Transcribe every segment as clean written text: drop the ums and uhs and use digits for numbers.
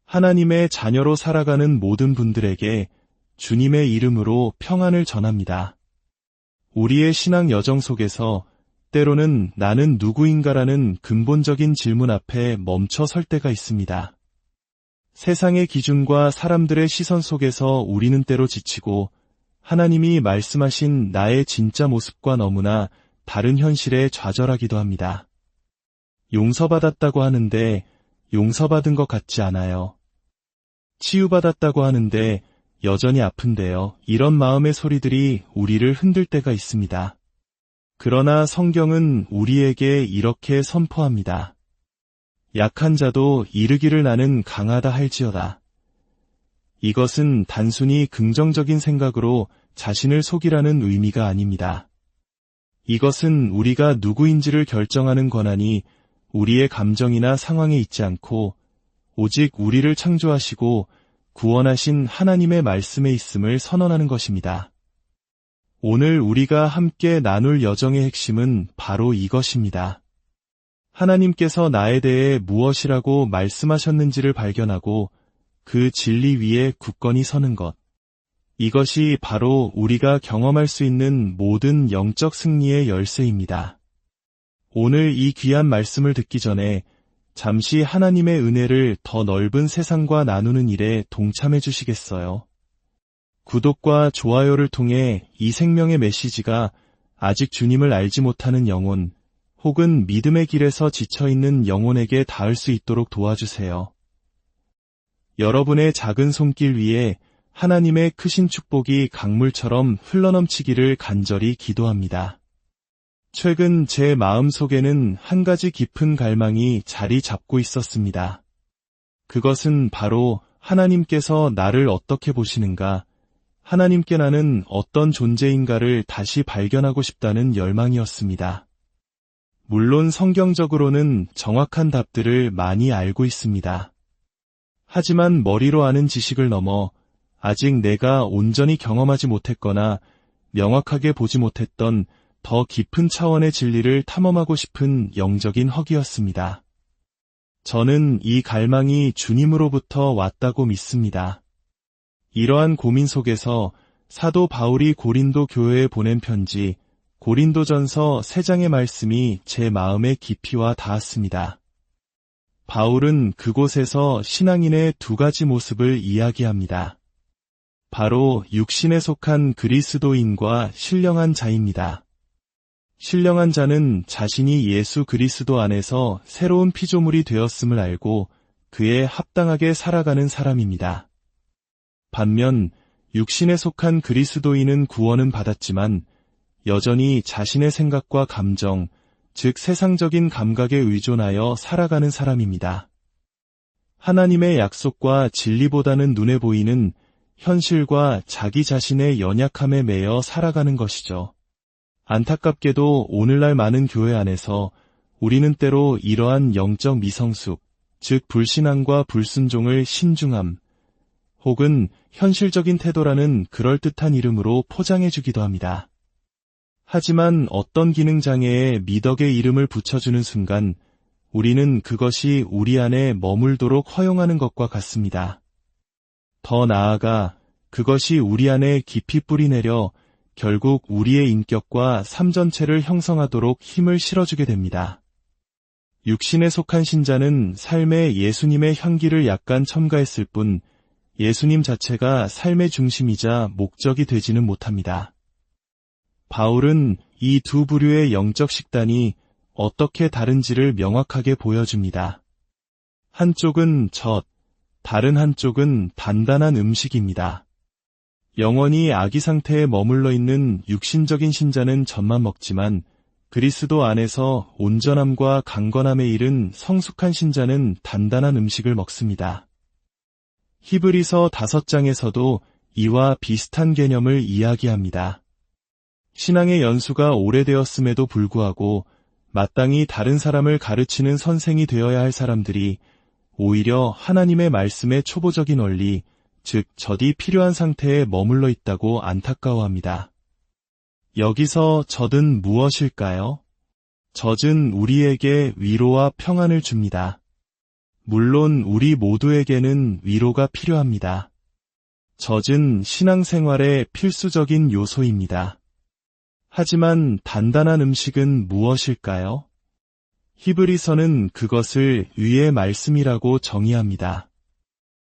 하나님의 자녀로 살아가는 모든 분들에게 주님의 이름으로 평안을 전합니다. 우리의 신앙 여정 속에서 때로는 나는 누구인가라는 근본적인 질문 앞에 멈춰 설 때가 있습니다. 세상의 기준과 사람들의 시선 속에서 우리는 때로 지치고 하나님이 말씀하신 나의 진짜 모습과 너무나 다른 현실에 좌절하기도 합니다. 용서받았다고 하는데 용서받은 것 같지 않아요. 치유받았다고 하는데 여전히 아픈데요. 이런 마음의 소리들이 우리를 흔들 때가 있습니다. 그러나 성경은 우리에게 이렇게 선포합니다. 약한 자도 이르기를 나는 강하다 할지어다. 이것은 단순히 긍정적인 생각으로 자신을 속이라는 의미가 아닙니다. 이것은 우리가 누구인지를 결정하는 권한이 우리의 감정이나 상황에 있지 않고 오직 우리를 창조하시고 구원하신 하나님의 말씀에 있음을 선언하는 것입니다. 오늘 우리가 함께 나눌 여정의 핵심은 바로 이것입니다. 하나님께서 나에 대해 무엇이라고 말씀하셨는지를 발견하고 그 진리 위에 굳건히 서는 것. 이것이 바로 우리가 경험할 수 있는 모든 영적 승리의 열쇠입니다. 오늘 이 귀한 말씀을 듣기 전에 잠시 하나님의 은혜를 더 넓은 세상과 나누는 일에 동참해 주시겠어요? 구독과 좋아요를 통해 이 생명의 메시지가 아직 주님을 알지 못하는 영혼, 혹은 믿음의 길에서 지쳐있는 영혼에게 닿을 수 있도록 도와주세요. 여러분의 작은 손길 위에 하나님의 크신 축복이 강물처럼 흘러넘치기를 간절히 기도합니다. 최근 제 마음속에는 한 가지 깊은 갈망이 자리 잡고 있었습니다. 그것은 바로 하나님께서 나를 어떻게 보시는가, 하나님께 나는 어떤 존재인가를 다시 발견하고 싶다는 열망이었습니다. 물론 성경적으로는 정확한 답들을 많이 알고 있습니다. 하지만 머리로 아는 지식을 넘어 아직 내가 온전히 경험하지 못했거나 명확하게 보지 못했던 더 깊은 차원의 진리를 탐험하고 싶은 영적인 허기였습니다. 저는 이 갈망이 주님으로부터 왔다고 믿습니다. 이러한 고민 속에서 사도 바울이 고린도 교회에 보낸 편지 고린도전서 3장의 말씀이 제 마음에 깊이 와 닿았습니다. 바울은 그곳에서 신앙인의 2가지 모습을 이야기합니다. 바로 육신에 속한 그리스도인과 신령한 자입니다. 신령한 자는 자신이 예수 그리스도 안에서 새로운 피조물이 되었음을 알고 그에 합당하게 살아가는 사람입니다. 반면 육신에 속한 그리스도인은 구원은 받았지만 여전히 자신의 생각과 감정, 즉 세상적인 감각에 의존하여 살아가는 사람입니다. 하나님의 약속과 진리보다는 눈에 보이는 현실과 자기 자신의 연약함에 매여 살아가는 것이죠. 안타깝게도 오늘날 많은 교회 안에서 우리는 때로 이러한 영적 미성숙, 즉 불신앙과 불순종을 신중함, 혹은 현실적인 태도라는 그럴듯한 이름으로 포장해주기도 합니다. 하지만 어떤 기능장애에 미덕의 이름을 붙여주는 순간 우리는 그것이 우리 안에 머물도록 허용하는 것과 같습니다. 더 나아가 그것이 우리 안에 깊이 뿌리내려 결국 우리의 인격과 삶 전체를 형성하도록 힘을 실어주게 됩니다. 육신에 속한 신자는 삶에 예수님의 향기를 약간 첨가했을 뿐 예수님 자체가 삶의 중심이자 목적이 되지는 못합니다. 바울은 이 2 부류의 영적 식단이 어떻게 다른지를 명확하게 보여줍니다. 한쪽은 젖, 다른 한쪽은 단단한 음식입니다. 영원히 아기 상태에 머물러 있는 육신적인 신자는 젖만 먹지만 그리스도 안에서 온전함과 강건함에 이른 성숙한 신자는 단단한 음식을 먹습니다. 히브리서 5장에서도 이와 비슷한 개념을 이야기합니다. 신앙의 연수가 오래되었음에도 불구하고 마땅히 다른 사람을 가르치는 선생이 되어야 할 사람들이 오히려 하나님의 말씀의 초보적인 원리, 즉 젖이 필요한 상태에 머물러 있다고 안타까워합니다. 여기서 젖은 무엇일까요? 젖은 우리에게 위로와 평안을 줍니다. 물론 우리 모두에게는 위로가 필요합니다. 젖은 신앙생활의 필수적인 요소입니다. 하지만 단단한 음식은 무엇일까요? 히브리서는 그것을 위의 말씀이라고 정의합니다.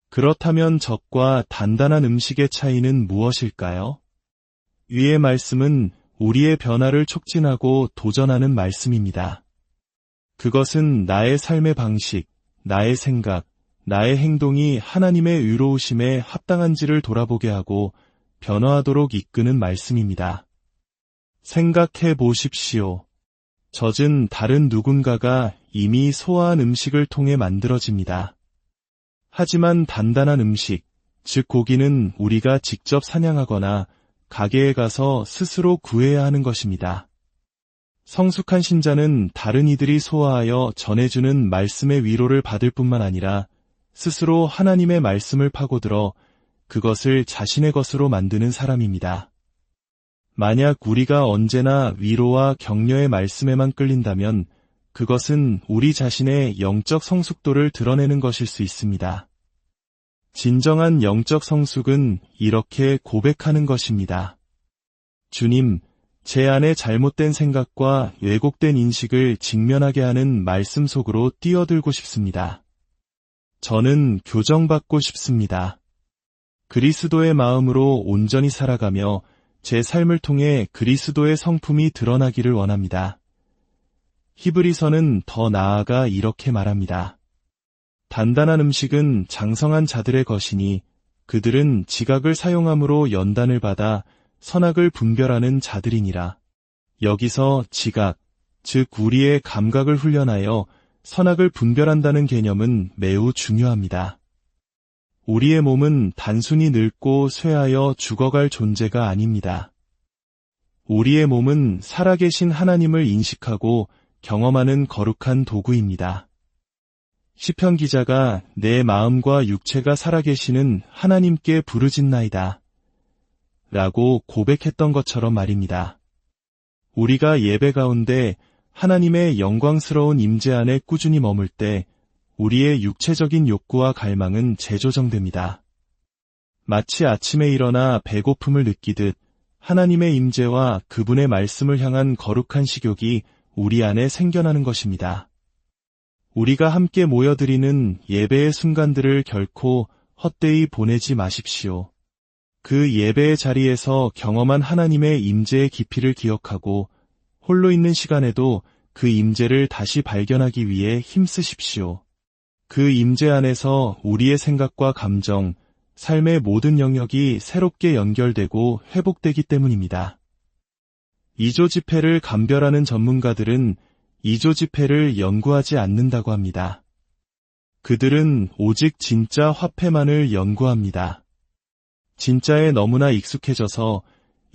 그렇다면 젖과 단단한 음식의 차이는 무엇일까요? 위의 말씀은 우리의 변화를 촉진하고 도전하는 말씀입니다. 그것은 나의 삶의 방식, 나의 생각, 나의 행동이 하나님의 의로우심에 합당한지를 돌아보게 하고 변화하도록 이끄는 말씀입니다. 생각해 보십시오. 젖은 다른 누군가가 이미 소화한 음식을 통해 만들어집니다. 하지만 단단한 음식, 즉 고기는 우리가 직접 사냥하거나 가게에 가서 스스로 구해야 하는 것입니다. 성숙한 신자는 다른 이들이 소화하여 전해주는 말씀의 위로를 받을 뿐만 아니라 스스로 하나님의 말씀을 파고들어 그것을 자신의 것으로 만드는 사람입니다. 만약 우리가 언제나 위로와 격려의 말씀에만 끌린다면 그것은 우리 자신의 영적 성숙도를 드러내는 것일 수 있습니다. 진정한 영적 성숙은 이렇게 고백하는 것입니다. 주님, 제 안에 잘못된 생각과 왜곡된 인식을 직면하게 하는 말씀 속으로 뛰어들고 싶습니다. 저는 교정받고 싶습니다. 그리스도의 마음으로 온전히 살아가며 제 삶을 통해 그리스도의 성품이 드러나기를 원합니다. 히브리서는 더 나아가 이렇게 말합니다. 단단한 음식은 장성한 자들의 것이니 그들은 지각을 사용함으로 연단을 받아 선악을 분별하는 자들이니라. 여기서 지각, 즉 우리의 감각을 훈련하여 선악을 분별한다는 개념은 매우 중요합니다. 우리의 몸은 단순히 늙고 쇠하여 죽어갈 존재가 아닙니다. 우리의 몸은 살아계신 하나님을 인식하고 경험하는 거룩한 도구입니다. 시편 기자가 내 마음과 육체가 살아계시는 하나님께 부르짖나이다 라고 고백했던 것처럼 말입니다. 우리가 예배 가운데 하나님의 영광스러운 임재 안에 꾸준히 머물 때 우리의 육체적인 욕구와 갈망은 재조정됩니다. 마치 아침에 일어나 배고픔을 느끼듯 하나님의 임재와 그분의 말씀을 향한 거룩한 식욕이 우리 안에 생겨나는 것입니다. 우리가 함께 모여드리는 예배의 순간들을 결코 헛되이 보내지 마십시오. 그 예배의 자리에서 경험한 하나님의 임재의 깊이를 기억하고 홀로 있는 시간에도 그 임재를 다시 발견하기 위해 힘쓰십시오. 그 임재 안에서 우리의 생각과 감정, 삶의 모든 영역이 새롭게 연결되고 회복되기 때문입니다. 2조 집회를 감별하는 전문가들은 2조 집회를 연구하지 않는다고 합니다. 그들은 오직 진짜 화폐만을 연구합니다. 진짜에 너무나 익숙해져서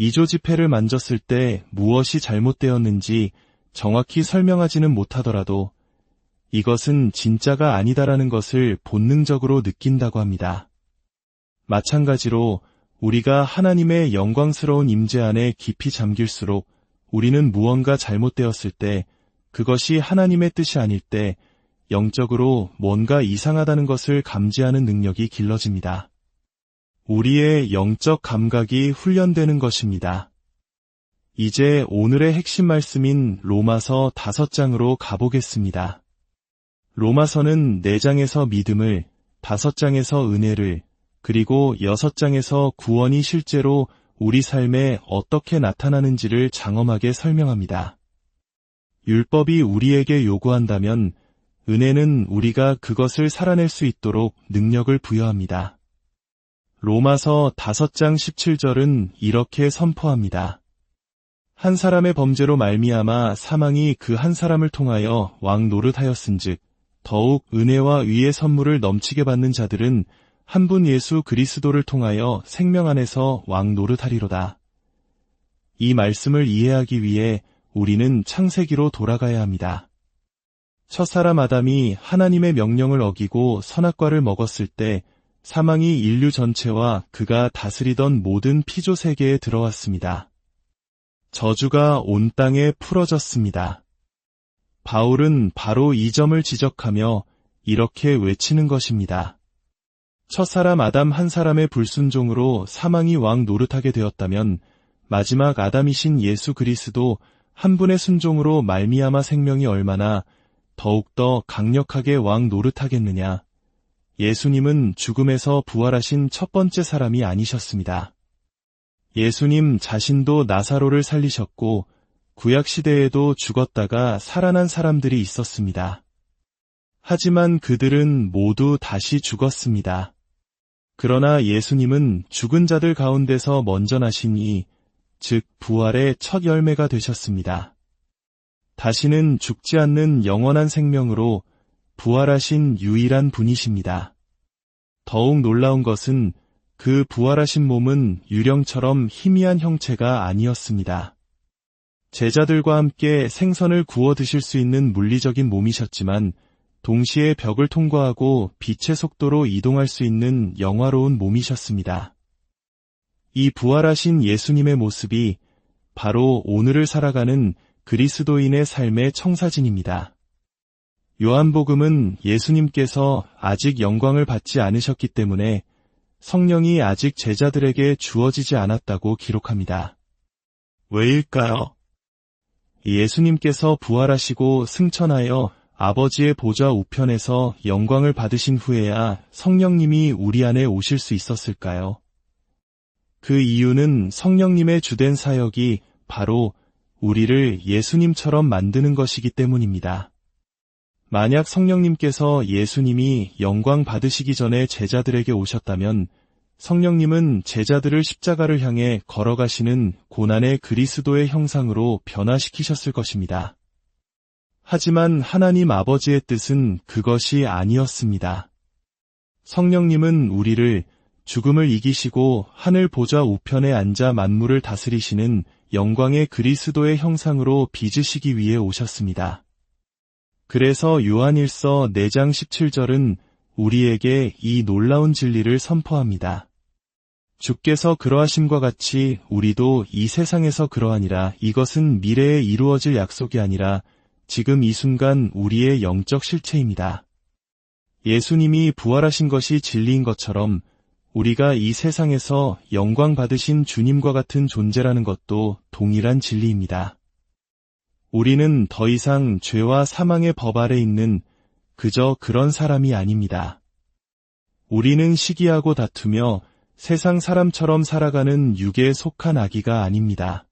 2조 집회를 만졌을 때 무엇이 잘못되었는지 정확히 설명하지는 못하더라도 이것은 진짜가 아니다라는 것을 본능적으로 느낀다고 합니다. 마찬가지로 우리가 하나님의 영광스러운 임재 안에 깊이 잠길수록 우리는 무언가 잘못되었을 때 그것이 하나님의 뜻이 아닐 때 영적으로 뭔가 이상하다는 것을 감지하는 능력이 길러집니다. 우리의 영적 감각이 훈련되는 것입니다. 이제 오늘의 핵심 말씀인 로마서 5장으로 가보겠습니다. 로마서는 4장에서 믿음을, 5장에서 은혜를, 그리고 6장에서 구원이 실제로 우리 삶에 어떻게 나타나는지를 장엄하게 설명합니다. 율법이 우리에게 요구한다면 은혜는 우리가 그것을 살아낼 수 있도록 능력을 부여합니다. 로마서 5장 17절은 이렇게 선포합니다. 한 사람의 범죄로 말미암아 사망이 그 한 사람을 통하여 왕 노릇하였은즉 더욱 은혜와 의의 선물을 넘치게 받는 자들은 한 분 예수 그리스도를 통하여 생명 안에서 왕 노릇하리로다. 이 말씀을 이해하기 위해 우리는 창세기로 돌아가야 합니다. 첫사람 아담이 하나님의 명령을 어기고 선악과를 먹었을 때 사망이 인류 전체와 그가 다스리던 모든 피조 세계에 들어왔습니다. 저주가 온 땅에 풀어졌습니다. 바울은 바로 이 점을 지적하며 이렇게 외치는 것입니다. 첫사람 아담 한 사람의 불순종으로 사망이 왕 노릇하게 되었다면 마지막 아담이신 예수 그리스도 한 분의 순종으로 말미암아 생명이 얼마나 더욱더 강력하게 왕 노릇하겠느냐. 예수님은 죽음에서 부활하신 첫 번째 사람이 아니셨습니다. 예수님 자신도 나사로를 살리셨고 구약시대에도 죽었다가 살아난 사람들이 있었습니다. 하지만 그들은 모두 다시 죽었습니다. 그러나 예수님은 죽은 자들 가운데서 먼저 나시니, 즉 부활의 첫 열매가 되셨습니다. 다시는 죽지 않는 영원한 생명으로 부활하신 유일한 분이십니다. 더욱 놀라운 것은 그 부활하신 몸은 유령처럼 희미한 형체가 아니었습니다. 제자들과 함께 생선을 구워 드실 수 있는 물리적인 몸이셨지만 동시에 벽을 통과하고 빛의 속도로 이동할 수 있는 영화로운 몸이셨습니다. 이 부활하신 예수님의 모습이 바로 오늘을 살아가는 그리스도인의 삶의 청사진입니다. 요한복음은 예수님께서 아직 영광을 받지 않으셨기 때문에 성령이 아직 제자들에게 주어지지 않았다고 기록합니다. 왜일까요? 예수님께서 부활하시고 승천하여 아버지의 보좌 우편에서 영광을 받으신 후에야 성령님이 우리 안에 오실 수 있었을까요? 그 이유는 성령님의 주된 사역이 바로 우리를 예수님처럼 만드는 것이기 때문입니다. 만약 성령님께서 예수님이 영광 받으시기 전에 제자들에게 오셨다면 성령님은 제자들을 십자가를 향해 걸어가시는 고난의 그리스도의 형상으로 변화시키셨을 것입니다. 하지만 하나님 아버지의 뜻은 그것이 아니었습니다. 성령님은 우리를 죽음을 이기시고 하늘 보좌 우편에 앉아 만물을 다스리시는 영광의 그리스도의 형상으로 빚으시기 위해 오셨습니다. 그래서 요한일서 4장 17절은 우리에게 이 놀라운 진리를 선포합니다. 주께서 그러하심과 같이 우리도 이 세상에서 그러하니라. 이것은 미래에 이루어질 약속이 아니라 지금 이 순간 우리의 영적 실체입니다. 예수님이 부활하신 것이 진리인 것처럼 우리가 이 세상에서 영광 받으신 주님과 같은 존재라는 것도 동일한 진리입니다. 우리는 더 이상 죄와 사망의 법 아래 있는 그저 그런 사람이 아닙니다. 우리는 시기하고 다투며 세상 사람처럼 살아가는 육에 속한 아기가 아닙니다.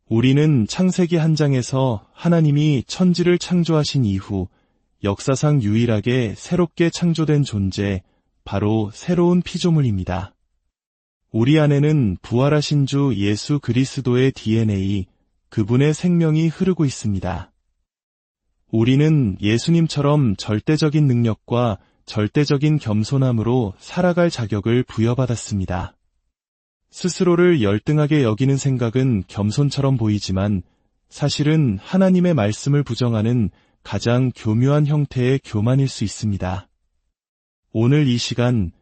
우리는 창세기 한 장에서 하나님이 천지를 창조하신 이후 역사상 유일하게 새롭게 창조된 존재, 바로 새로운 피조물입니다. 우리 안에는 부활하신 주 예수 그리스도의 DNA, 그분의 생명이 흐르고 있습니다. 우리는 예수님처럼 절대적인 능력과 절대적인 겸손함으로 살아갈 자격을 부여받았습니다. 스스로를 열등하게 여기는 생각은 겸손처럼 보이지만 사실은 하나님의 말씀을 부정하는 가장 교묘한 형태의 교만일 수 있습니다. 오늘 이 시간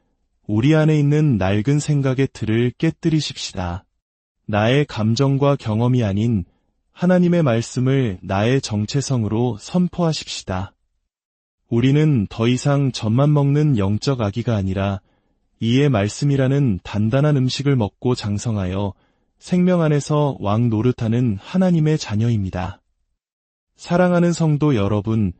우리 안에 있는 낡은 생각의 틀을 깨뜨리십시다. 나의 감정과 경험이 아닌 하나님의 말씀을 나의 정체성으로 선포하십시다. 우리는 더 이상 젖만 먹는 영적 아기가 아니라 이의 말씀이라는 단단한 음식을 먹고 장성하여 생명 안에서 왕 노릇하는 하나님의 자녀입니다. 사랑하는 성도 여러분,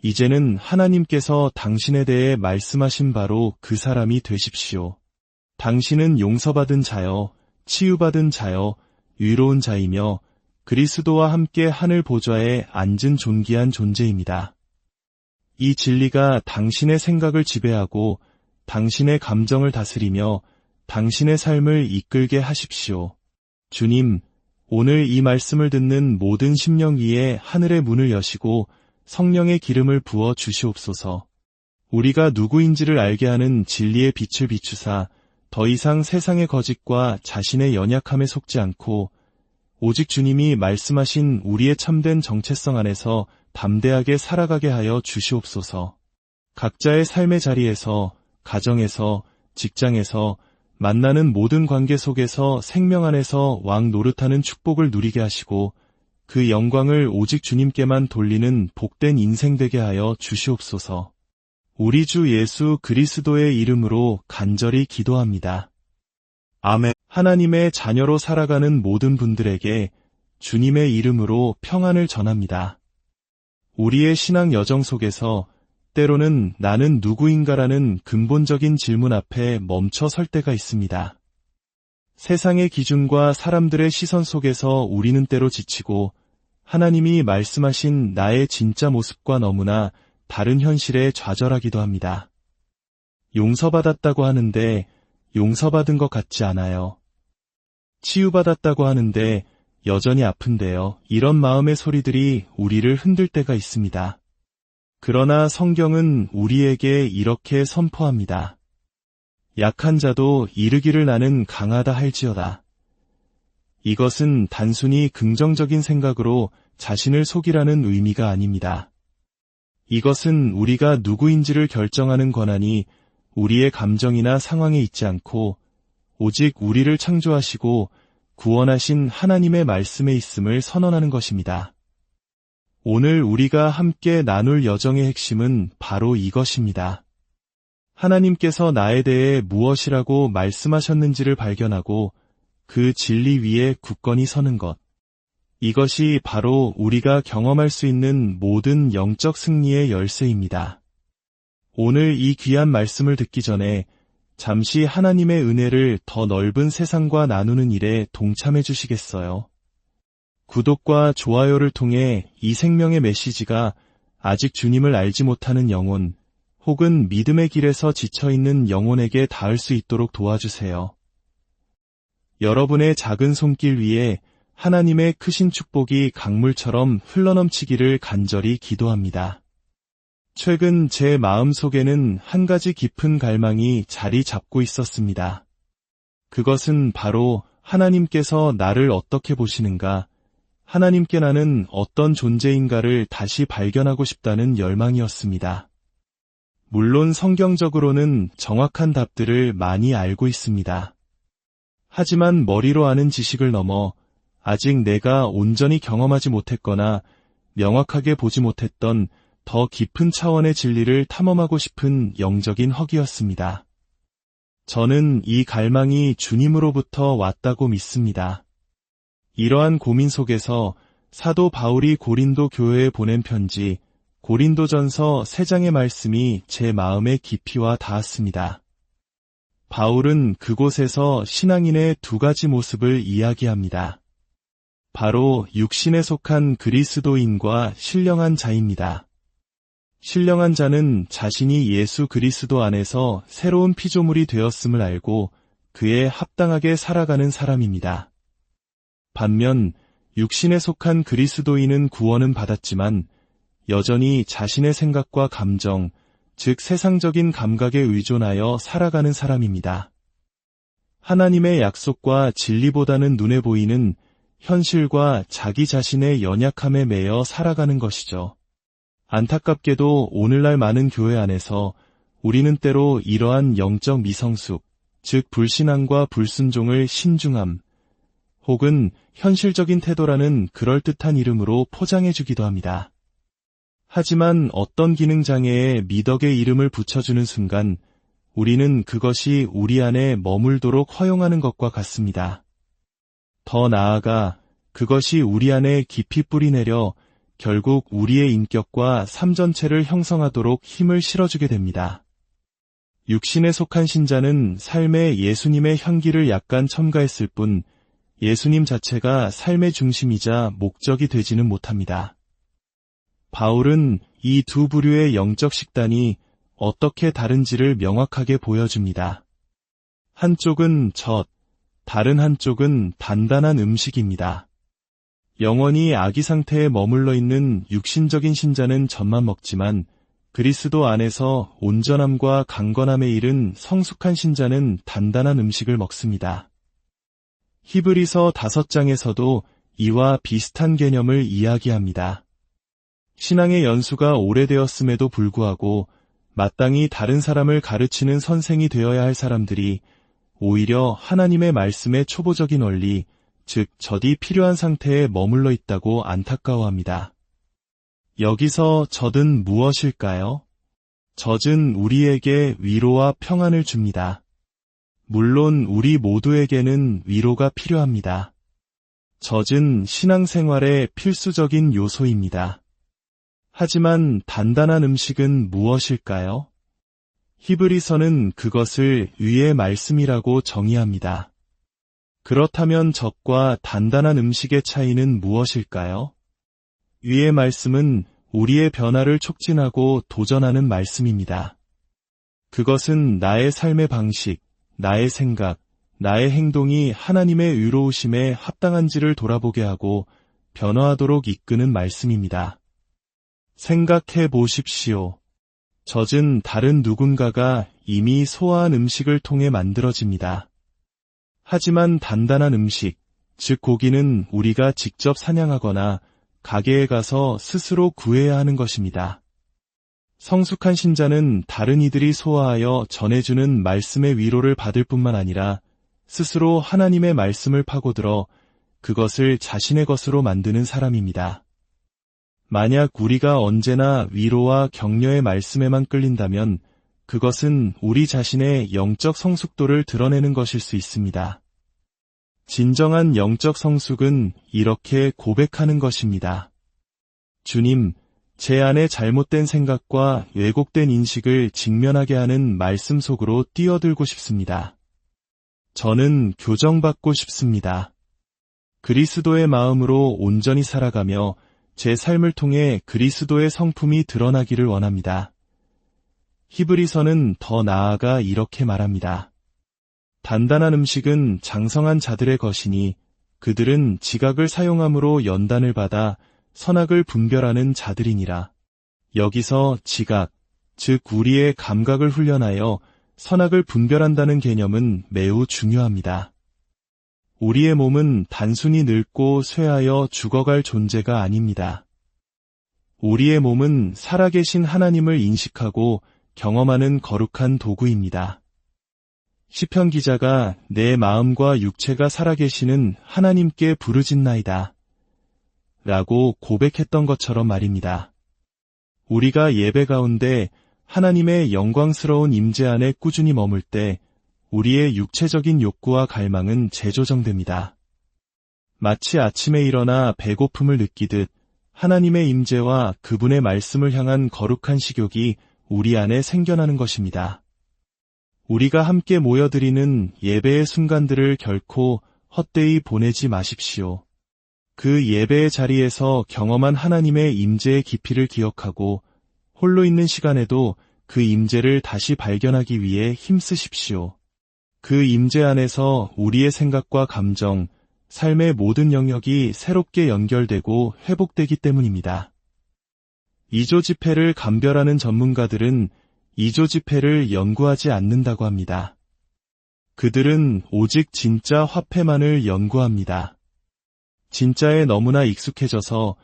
이제는 하나님께서 당신에 대해 말씀하신 바로 그 사람이 되십시오. 당신은 용서받은 자여, 치유받은 자여, 위로운 자이며 그리스도와 함께 하늘 보좌에 앉은 존귀한 존재입니다. 이 진리가 당신의 생각을 지배하고 당신의 감정을 다스리며 당신의 삶을 이끌게 하십시오. 주님, 오늘 이 말씀을 듣는 모든 심령 위에 하늘의 문을 여시고 성령의 기름을 부어 주시옵소서. 우리가 누구인지를 알게 하는 진리의 빛을 비추사 더 이상 세상의 거짓과 자신의 연약함에 속지 않고 오직 주님이 말씀하신 우리의 참된 정체성 안에서 담대하게 살아가게 하여 주시옵소서. 각자의 삶의 자리에서, 가정에서, 직장에서, 만나는 모든 관계 속에서 생명 안에서 왕 노릇하는 축복을 누리게 하시고 그 영광을 오직 주님께만 돌리는 복된 인생 되게 하여 주시옵소서. 우리 주 예수 그리스도의 이름으로 간절히 기도합니다. 아멘. 하나님의 자녀로 살아가는 모든 분들에게 주님의 이름으로 평안을 전합니다. 우리의 신앙 여정 속에서 때로는 나는 누구인가라는 근본적인 질문 앞에 멈춰 설 때가 있습니다. 세상의 기준과 사람들의 시선 속에서 우리는 때로 지치고 하나님이 말씀하신 나의 진짜 모습과 너무나 다른 현실에 좌절하기도 합니다. 용서받았다고 하는데 용서받은 것 같지 않아요. 치유받았다고 하는데 여전히 아픈데요. 이런 마음의 소리들이 우리를 흔들 때가 있습니다. 그러나 성경은 우리에게 이렇게 선포합니다. 약한 자도 이르기를 나는 강하다 할지어다. 이것은 단순히 긍정적인 생각으로 자신을 속이라는 의미가 아닙니다. 이것은 우리가 누구인지를 결정하는 권한이 우리의 감정이나 상황에 있지 않고 오직 우리를 창조하시고 구원하신 하나님의 말씀에 있음을 선언하는 것입니다. 오늘 우리가 함께 나눌 여정의 핵심은 바로 이것입니다. 하나님께서 나에 대해 무엇이라고 말씀하셨는지를 발견하고 그 진리 위에 굳건히 서는 것. 이것이 바로 우리가 경험할 수 있는 모든 영적 승리의 열쇠입니다. 오늘 이 귀한 말씀을 듣기 전에 잠시 하나님의 은혜를 더 넓은 세상과 나누는 일에 동참해 주시겠어요? 구독과 좋아요를 통해 이 생명의 메시지가 아직 주님을 알지 못하는 영혼, 혹은 믿음의 길에서 지쳐있는 영혼에게 닿을 수 있도록 도와주세요. 여러분의 작은 손길 위에 하나님의 크신 축복이 강물처럼 흘러넘치기를 간절히 기도합니다. 최근 제 마음속에는 한 가지 깊은 갈망이 자리 잡고 있었습니다. 그것은 바로 하나님께서 나를 어떻게 보시는가, 하나님께 나는 어떤 존재인가를 다시 발견하고 싶다는 열망이었습니다. 물론 성경적으로는 정확한 답들을 많이 알고 있습니다. 하지만 머리로 아는 지식을 넘어 아직 내가 온전히 경험하지 못했거나 명확하게 보지 못했던 더 깊은 차원의 진리를 탐험하고 싶은 영적인 허기였습니다. 저는 이 갈망이 주님으로부터 왔다고 믿습니다. 이러한 고민 속에서 사도 바울이 고린도 교회에 보낸 편지 고린도전서 3장의 말씀이 제 마음의 깊이와 닿았습니다. 바울은 그곳에서 신앙인의 두 가지 모습을 이야기합니다. 바로 육신에 속한 그리스도인과 신령한 자입니다. 신령한 자는 자신이 예수 그리스도 안에서 새로운 피조물이 되었음을 알고 그에 합당하게 살아가는 사람입니다. 반면 육신에 속한 그리스도인은 구원은 받았지만 여전히 자신의 생각과 감정, 즉 세상적인 감각에 의존하여 살아가는 사람입니다. 하나님의 약속과 진리보다는 눈에 보이는 현실과 자기 자신의 연약함에 매여 살아가는 것이죠. 안타깝게도 오늘날 많은 교회 안에서 우리는 때로 이러한 영적 미성숙, 즉 불신앙과 불순종을 신중함, 혹은 현실적인 태도라는 그럴듯한 이름으로 포장해주기도 합니다. 하지만 어떤 기능장애에 미덕의 이름을 붙여주는 순간 우리는 그것이 우리 안에 머물도록 허용하는 것과 같습니다. 더 나아가 그것이 우리 안에 깊이 뿌리내려 결국 우리의 인격과 삶 전체를 형성하도록 힘을 실어주게 됩니다. 육신에 속한 신자는 삶에 예수님의 향기를 약간 첨가했을 뿐 예수님 자체가 삶의 중심이자 목적이 되지는 못합니다. 바울은 이 두 부류의 영적 식단이 어떻게 다른지를 명확하게 보여줍니다. 한쪽은 젖, 다른 한쪽은 단단한 음식입니다. 영원히 아기 상태에 머물러 있는 육신적인 신자는 젖만 먹지만 그리스도 안에서 온전함과 강건함에 이른 성숙한 신자는 단단한 음식을 먹습니다. 히브리서 5장에서도 이와 비슷한 개념을 이야기합니다. 신앙의 연수가 오래되었음에도 불구하고 마땅히 다른 사람을 가르치는 선생이 되어야 할 사람들이 오히려 하나님의 말씀의 초보적인 원리, 즉 젖이 필요한 상태에 머물러 있다고 안타까워합니다. 여기서 젖은 무엇일까요? 젖은 우리에게 위로와 평안을 줍니다. 물론 우리 모두에게는 위로가 필요합니다. 젖은 신앙생활의 필수적인 요소입니다. 하지만 단단한 음식은 무엇일까요? 히브리서는 그것을 위의 말씀이라고 정의합니다. 그렇다면 젖과 단단한 음식의 차이는 무엇일까요? 위의 말씀은 우리의 변화를 촉진하고 도전하는 말씀입니다. 그것은 나의 삶의 방식, 나의 생각, 나의 행동이 하나님의 의로우심에 합당한지를 돌아보게 하고 변화하도록 이끄는 말씀입니다. 생각해 보십시오. 젖은 다른 누군가가 이미 소화한 음식을 통해 만들어집니다. 하지만 단단한 음식, 즉 고기는 우리가 직접 사냥하거나 가게에 가서 스스로 구해야 하는 것입니다. 성숙한 신자는 다른 이들이 소화하여 전해주는 말씀의 위로를 받을 뿐만 아니라 스스로 하나님의 말씀을 파고들어 그것을 자신의 것으로 만드는 사람입니다. 만약 우리가 언제나 위로와 격려의 말씀에만 끌린다면 그것은 우리 자신의 영적 성숙도를 드러내는 것일 수 있습니다. 진정한 영적 성숙은 이렇게 고백하는 것입니다. 주님, 제 안에 잘못된 생각과 왜곡된 인식을 직면하게 하는 말씀 속으로 뛰어들고 싶습니다. 저는 교정받고 싶습니다. 그리스도의 마음으로 온전히 살아가며 제 삶을 통해 그리스도의 성품이 드러나기를 원합니다. 히브리서는 더 나아가 이렇게 말합니다. 단단한 음식은 장성한 자들의 것이니 그들은 지각을 사용함으로 연단을 받아 선악을 분별하는 자들이니라. 여기서 지각, 즉 우리의 감각을 훈련하여 선악을 분별한다는 개념은 매우 중요합니다. 우리의 몸은 단순히 늙고 쇠하여 죽어갈 존재가 아닙니다. 우리의 몸은 살아계신 하나님을 인식하고 경험하는 거룩한 도구입니다. 시편 기자가 내 마음과 육체가 살아계시는 하나님께 부르짖나이다 라고 고백했던 것처럼 말입니다. 우리가 예배 가운데 하나님의 영광스러운 임재 안에 꾸준히 머물 때 우리의 육체적인 욕구와 갈망은 재조정됩니다. 마치 아침에 일어나 배고픔을 느끼듯 하나님의 임재와 그분의 말씀을 향한 거룩한 식욕이 우리 안에 생겨나는 것입니다. 우리가 함께 모여드리는 예배의 순간들을 결코 헛되이 보내지 마십시오. 그 예배의 자리에서 경험한 하나님의 임재의 깊이를 기억하고 홀로 있는 시간에도 그 임재를 다시 발견하기 위해 힘쓰십시오. 그 임재 안에서 우리의 생각과 감정, 삶의 모든 영역이 새롭게 연결되고 회복되기 때문입니다. 2조 지폐를 감별하는 전문가들은 2조 지폐를 연구하지 않는다고 합니다. 그들은 오직 진짜 화폐만을 연구합니다. 진짜에 너무나 익숙해져서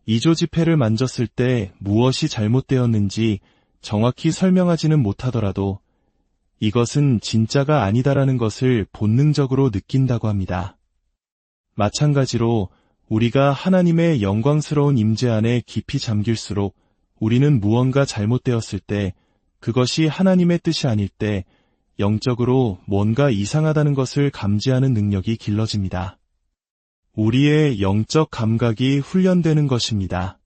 2조 지폐를 만졌을 때 무엇이 잘못되었는지 정확히 설명하지는 못하더라도 이것은 진짜가 아니다라는 것을 본능적으로 느낀다고 합니다. 마찬가지로 우리가 하나님의 영광스러운 임재 안에 깊이 잠길수록 우리는 무언가 잘못되었을 때 그것이 하나님의 뜻이 아닐 때 영적으로 뭔가 이상하다는 것을 감지하는 능력이 길러집니다. 우리의 영적 감각이 훈련되는 것입니다.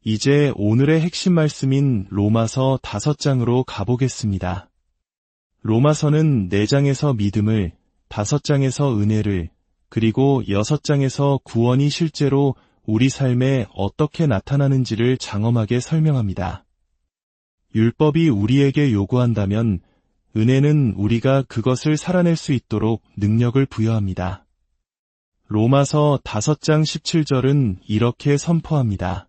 이제 오늘의 핵심 말씀인 로마서 5장으로 가보겠습니다. 로마서는 4장에서 믿음을, 5장에서 은혜를, 그리고 6장에서 구원이 실제로 우리 삶에 어떻게 나타나는지를 장엄하게 설명합니다. 율법이 우리에게 요구한다면 은혜는 우리가 그것을 살아낼 수 있도록 능력을 부여합니다. 로마서 5장 17절은 이렇게 선포합니다.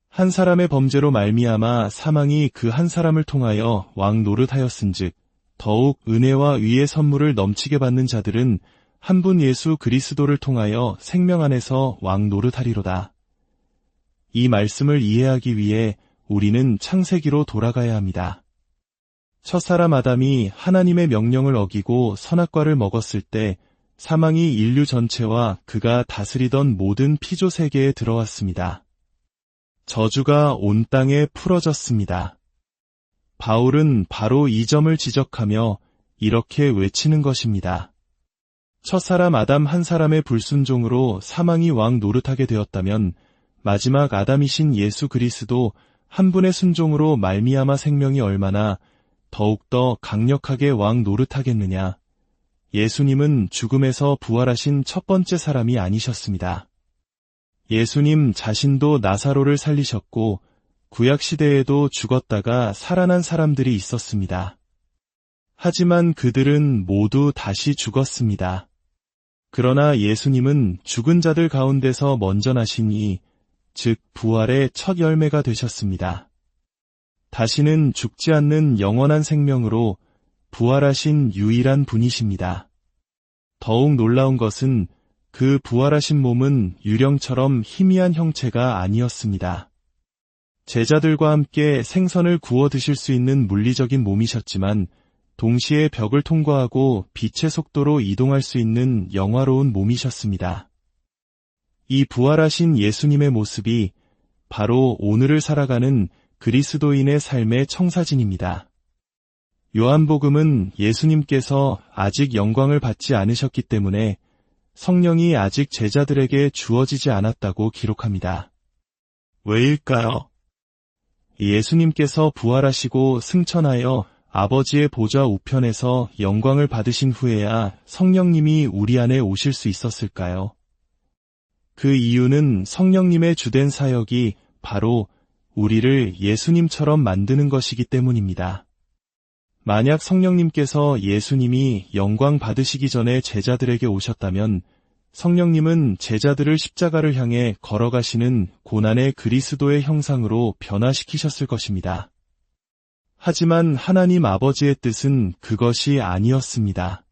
한 사람의 범죄로 말미암아 사망이 그 한 사람을 통하여 왕 노릇하였은즉 더욱 은혜와 의의 선물을 넘치게 받는 자들은 한 분 예수 그리스도를 통하여 생명 안에서 왕 노릇하리로다. 이 말씀을 이해하기 위해 우리는 창세기로 돌아가야 합니다. 첫사람 아담이 하나님의 명령을 어기고 선악과를 먹었을 때 사망이 인류 전체와 그가 다스리던 모든 피조 세계에 들어왔습니다. 저주가 온 땅에 풀어졌습니다. 바울은 바로 이 점을 지적하며 이렇게 외치는 것입니다. 첫사람 아담 한 사람의 불순종으로 사망이 왕 노릇하게 되었다면 마지막 아담이신 예수 그리스도 한 분의 순종으로 말미암아 생명이 얼마나 더욱더 강력하게 왕 노릇하겠느냐. 예수님은 죽음에서 부활하신 첫 번째 사람이 아니셨습니다. 예수님 자신도 나사로를 살리셨고 구약시대에도 죽었다가 살아난 사람들이 있었습니다. 하지만 그들은 모두 다시 죽었습니다. 그러나 예수님은 죽은 자들 가운데서 먼저 나시니, 즉 부활의 첫 열매가 되셨습니다. 다시는 죽지 않는 영원한 생명으로 부활하신 유일한 분이십니다. 더욱 놀라운 것은 그 부활하신 몸은 유령처럼 희미한 형체가 아니었습니다. 제자들과 함께 생선을 구워 드실 수 있는 물리적인 몸이셨지만 동시에 벽을 통과하고 빛의 속도로 이동할 수 있는 영화로운 몸이셨습니다. 이 부활하신 예수님의 모습이 바로 오늘을 살아가는 그리스도인의 삶의 청사진입니다. 요한복음은 예수님께서 아직 영광을 받지 않으셨기 때문에 성령이 아직 제자들에게 주어지지 않았다고 기록합니다. 왜일까요? 예수님께서 부활하시고 승천하여 아버지의 보좌 우편에서 영광을 받으신 후에야 성령님이 우리 안에 오실 수 있었을까요? 그 이유는 성령님의 주된 사역이 바로 우리를 예수님처럼 만드는 것이기 때문입니다. 만약 성령님께서 예수님이 영광 받으시기 전에 제자들에게 오셨다면 성령님은 제자들을 십자가를 향해 걸어가시는 고난의 그리스도의 형상으로 변화시키셨을 것입니다. 하지만 하나님 아버지의 뜻은 그것이 아니었습니다.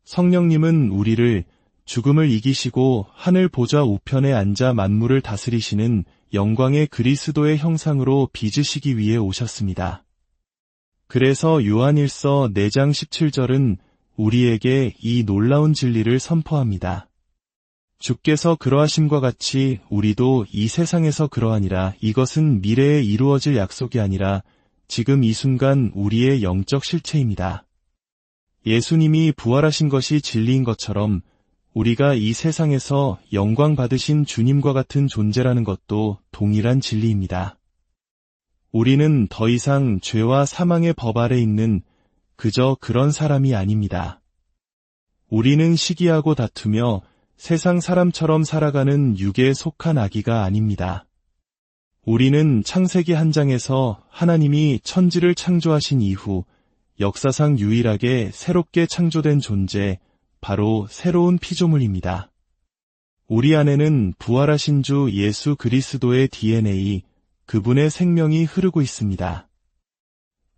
성령님은 우리를 죽음을 이기시고 하늘 보좌 우편에 앉아 만물을 다스리시는 영광의 그리스도의 형상으로 빚으시기 위해 오셨습니다. 그래서 요한일서 4장 17절은 우리에게 이 놀라운 진리를 선포합니다. 주께서 그러하심과 같이 우리도 이 세상에서 그러하니라. 이것은 미래에 이루어질 약속이 아니라 지금 이 순간 우리의 영적 실체입니다. 예수님이 부활하신 것이 진리인 것처럼 우리가 이 세상에서 영광 받으신 주님과 같은 존재라는 것도 동일한 진리입니다. 우리는 더 이상 죄와 사망의 법 아래 있는 그저 그런 사람이 아닙니다. 우리는 시기하고 다투며 세상 사람처럼 살아가는 육에 속한 아기가 아닙니다. 우리는 창세기 한 장에서 하나님이 천지를 창조하신 이후 역사상 유일하게 새롭게 창조된 존재, 바로 새로운 피조물입니다. 우리 안에는 부활하신 주 예수 그리스도의 DNA, 그분의 생명이 흐르고 있습니다.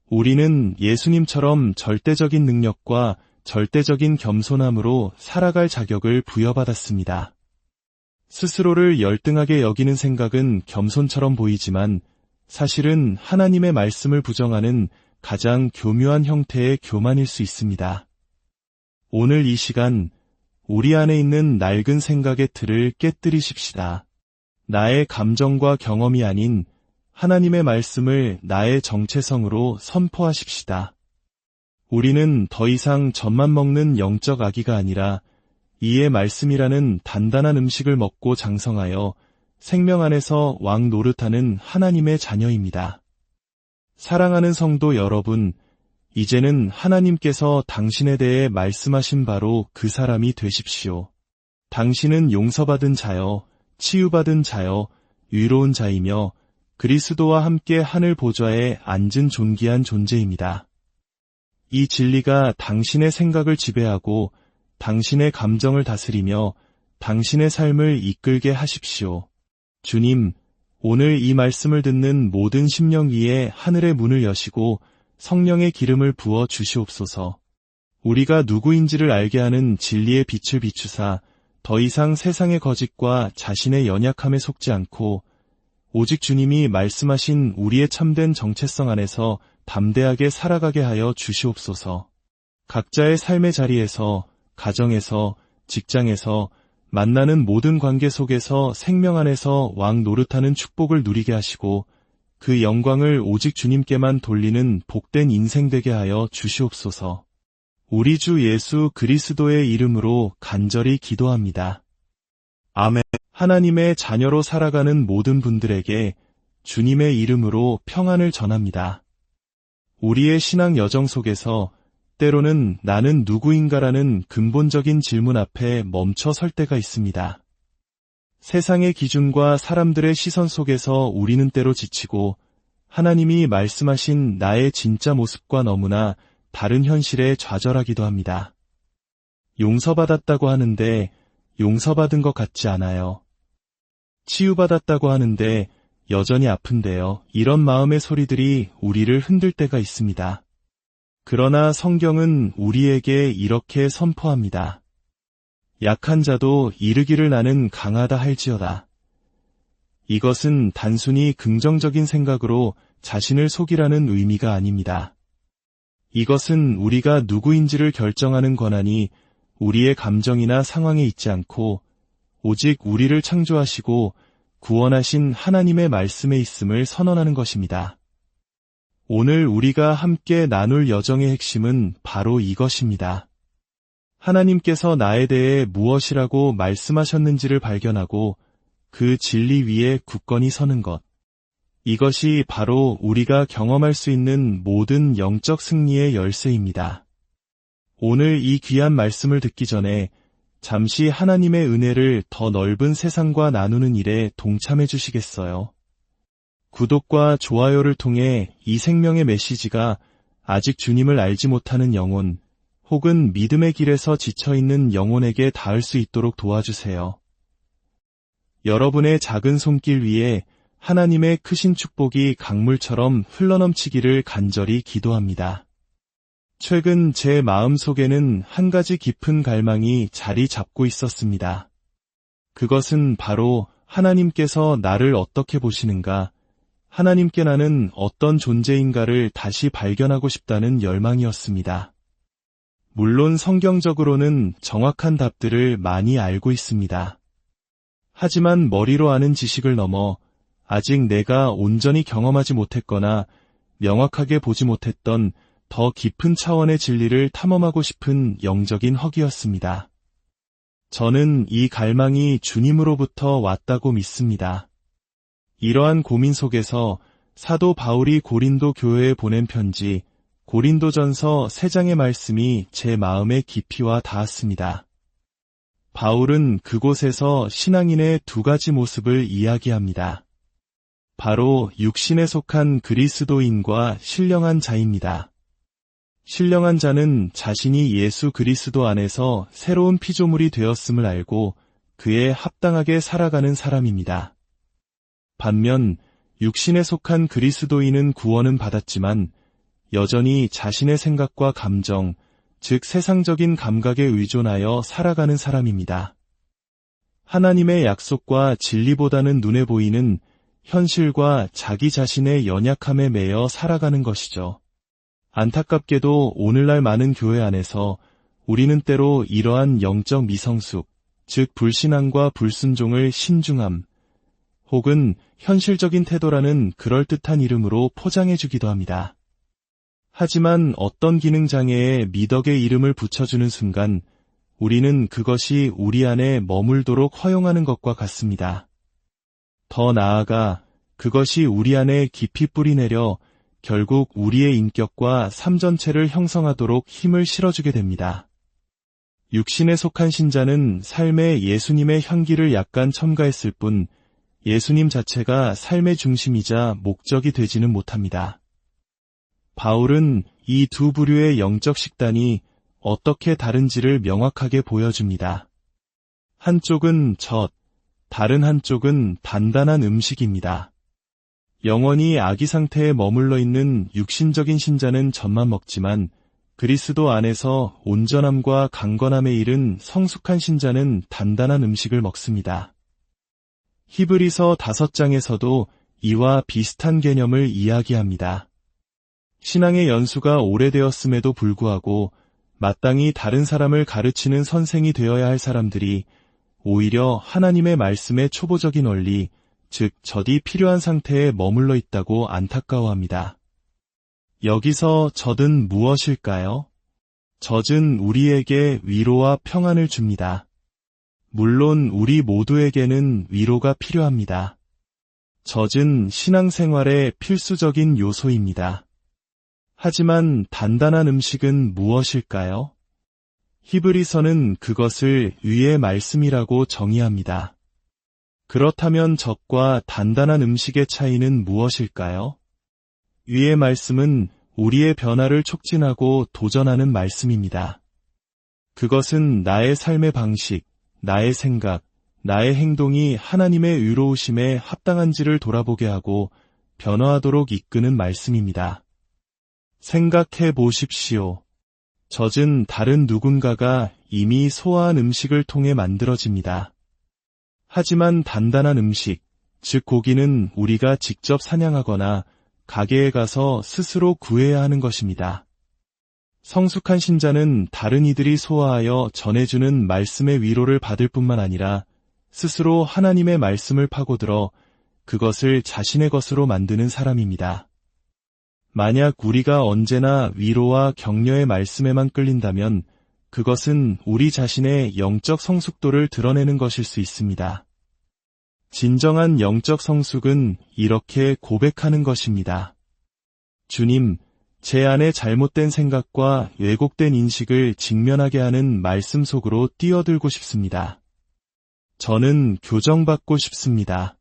우리는 예수님처럼 절대적인 능력과 절대적인 겸손함으로 살아갈 자격을 부여받았습니다. 스스로를 열등하게 여기는 생각은 겸손처럼 보이지만 사실은 하나님의 말씀을 부정하는 가장 교묘한 형태의 교만일 수 있습니다. 오늘 이 시간 우리 안에 있는 낡은 생각의 틀을 깨뜨리십시다. 나의 감정과 경험이 아닌 하나님의 말씀을 나의 정체성으로 선포하십시다. 우리는 더 이상 젖만 먹는 영적 아기가 아니라 이의 말씀이라는 단단한 음식을 먹고 장성하여 생명 안에서 왕 노릇하는 하나님의 자녀입니다. 사랑하는 성도 여러분, 이제는 하나님께서 당신에 대해 말씀하신 바로 그 사람이 되십시오. 당신은 용서받은 자여, 치유받은 자여, 위로운 자이며 그리스도와 함께 하늘 보좌에 앉은 존귀한 존재입니다. 이 진리가 당신의 생각을 지배하고 당신의 감정을 다스리며 당신의 삶을 이끌게 하십시오. 주님, 오늘 이 말씀을 듣는 모든 심령 위에 하늘의 문을 여시고 성령의 기름을 부어 주시옵소서. 우리가 누구인지를 알게 하는 진리의 빛을 비추사 더 이상 세상의 거짓과 자신의 연약함에 속지 않고 오직 주님이 말씀하신 우리의 참된 정체성 안에서 담대하게 살아가게 하여 주시옵소서. 각자의 삶의 자리에서, 가정에서, 직장에서, 만나는 모든 관계 속에서 생명 안에서 왕 노릇하는 축복을 누리게 하시고 그 영광을 오직 주님께만 돌리는 복된 인생 되게 하여 주시옵소서. 우리 주 예수 그리스도의 이름으로 간절히 기도합니다. 아멘. 하나님의 자녀로 살아가는 모든 분들에게 주님의 이름으로 평안을 전합니다. 우리의 신앙 여정 속에서 때로는 나는 누구인가라는 근본적인 질문 앞에 멈춰 설 때가 있습니다. 세상의 기준과 사람들의 시선 속에서 우리는 때로 지치고 하나님이 말씀하신 나의 진짜 모습과 너무나 다른 현실에 좌절하기도 합니다. 용서받았다고 하는데 용서받은 것 같지 않아요. 치유받았다고 하는데 여전히 아픈데요. 이런 마음의 소리들이 우리를 흔들 때가 있습니다. 그러나 성경은 우리에게 이렇게 선포합니다. 약한 자도 이르기를 나는 강하다 할지어다. 이것은 단순히 긍정적인 생각으로 자신을 속이라는 의미가 아닙니다. 이것은 우리가 누구인지를 결정하는 권한이 우리의 감정이나 상황에 있지 않고 오직 우리를 창조하시고 구원하신 하나님의 말씀에 있음을 선언하는 것입니다. 오늘 우리가 함께 나눌 여정의 핵심은 바로 이것입니다. 하나님께서 나에 대해 무엇이라고 말씀하셨는지를 발견하고 그 진리 위에 굳건히 서는 것. 이것이 바로 우리가 경험할 수 있는 모든 영적 승리의 열쇠입니다. 오늘 이 귀한 말씀을 듣기 전에 잠시 하나님의 은혜를 더 넓은 세상과 나누는 일에 동참해 주시겠어요? 구독과 좋아요를 통해 이 생명의 메시지가 아직 주님을 알지 못하는 영혼, 혹은 믿음의 길에서 지쳐있는 영혼에게 닿을 수 있도록 도와주세요. 여러분의 작은 손길 위에 하나님의 크신 축복이 강물처럼 흘러넘치기를 간절히 기도합니다. 최근 제 마음속에는 한 가지 깊은 갈망이 자리 잡고 있었습니다. 그것은 바로 하나님께서 나를 어떻게 보시는가, 하나님께 나는 어떤 존재인가를 다시 발견하고 싶다는 열망이었습니다. 물론 성경적으로는 정확한 답들을 많이 알고 있습니다. 하지만 머리로 아는 지식을 넘어 아직 내가 온전히 경험하지 못했거나 명확하게 보지 못했던 더 깊은 차원의 진리를 탐험하고 싶은 영적인 허기였습니다. 저는 이 갈망이 주님으로부터 왔다고 믿습니다. 이러한 고민 속에서 사도 바울이 고린도 교회에 보낸 편지 고린도전서 3장의 말씀이 제 마음의 깊이와 닿았습니다. 바울은 그곳에서 신앙인의 두 가지 모습을 이야기합니다. 바로 육신에 속한 그리스도인과 신령한 자입니다. 신령한 자는 자신이 예수 그리스도 안에서 새로운 피조물이 되었음을 알고 그에 합당하게 살아가는 사람입니다. 반면 육신에 속한 그리스도인은 구원은 받았지만 여전히 자신의 생각과 감정, 즉 세상적인 감각에 의존하여 살아가는 사람입니다. 하나님의 약속과 진리보다는 눈에 보이는 현실과 자기 자신의 연약함에 매여 살아가는 것이죠. 안타깝게도 오늘날 많은 교회 안에서 우리는 때로 이러한 영적 미성숙, 즉 불신앙과 불순종을 신중함, 혹은 현실적인 태도라는 그럴듯한 이름으로 포장해주기도 합니다. 하지만 어떤 기능장애에 미덕의 이름을 붙여주는 순간 우리는 그것이 우리 안에 머물도록 허용하는 것과 같습니다. 더 나아가 그것이 우리 안에 깊이 뿌리내려 결국 우리의 인격과 삶 전체를 형성하도록 힘을 실어주게 됩니다. 육신에 속한 신자는 삶에 예수님의 향기를 약간 첨가했을 뿐 예수님 자체가 삶의 중심이자 목적이 되지는 못합니다. 바울은 이 두 부류의 영적 식단이 어떻게 다른지를 명확하게 보여줍니다. 한쪽은 젖, 다른 한쪽은 단단한 음식입니다. 영원히 아기 상태에 머물러 있는 육신적인 신자는 젖만 먹지만 그리스도 안에서 온전함과 강건함에 이른 성숙한 신자는 단단한 음식을 먹습니다. 히브리서 5장에서도 이와 비슷한 개념을 이야기합니다. 신앙의 연수가 오래되었음에도 불구하고 마땅히 다른 사람을 가르치는 선생이 되어야 할 사람들이 오히려 하나님의 말씀의 초보적인 원리, 즉 젖이 필요한 상태에 머물러 있다고 안타까워합니다. 여기서 젖은 무엇일까요? 젖은 우리에게 위로와 평안을 줍니다. 물론 우리 모두에게는 위로가 필요합니다. 젖은 신앙생활의 필수적인 요소입니다. 하지만 단단한 음식은 무엇일까요? 히브리서는 그것을 위의 말씀이라고 정의합니다. 그렇다면 젖과 단단한 음식의 차이는 무엇일까요? 위의 말씀은 우리의 변화를 촉진하고 도전하는 말씀입니다. 그것은 나의 삶의 방식, 나의 생각, 나의 행동이 하나님의 의로우심에 합당한지를 돌아보게 하고 변화하도록 이끄는 말씀입니다. 생각해 보십시오. 젖은 다른 누군가가 이미 소화한 음식을 통해 만들어집니다. 하지만 단단한 음식, 즉 고기는 우리가 직접 사냥하거나 가게에 가서 스스로 구해야 하는 것입니다. 성숙한 신자는 다른 이들이 소화하여 전해주는 말씀의 위로를 받을 뿐만 아니라 스스로 하나님의 말씀을 파고들어 그것을 자신의 것으로 만드는 사람입니다. 만약 우리가 언제나 위로와 격려의 말씀에만 끌린다면 그것은 우리 자신의 영적 성숙도를 드러내는 것일 수 있습니다. 진정한 영적 성숙은 이렇게 고백하는 것입니다. 주님, 제 안에 잘못된 생각과 왜곡된 인식을 직면하게 하는 말씀 속으로 뛰어들고 싶습니다. 저는 교정받고 싶습니다.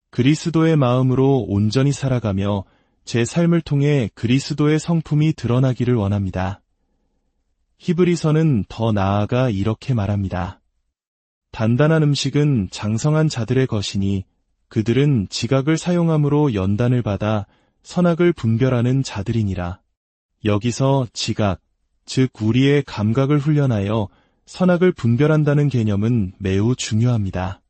그리스도의 마음으로 온전히 살아가며 제 삶을 통해 그리스도의 성품이 드러나기를 원합니다. 히브리서는 더 나아가 이렇게 말합니다. 단단한 음식은 장성한 자들의 것이니 그들은 지각을 사용함으로 연단을 받아 선악을 분별하는 자들이니라. 여기서 지각, 즉 우리의 감각을 훈련하여 선악을 분별한다는 개념은 매우 중요합니다.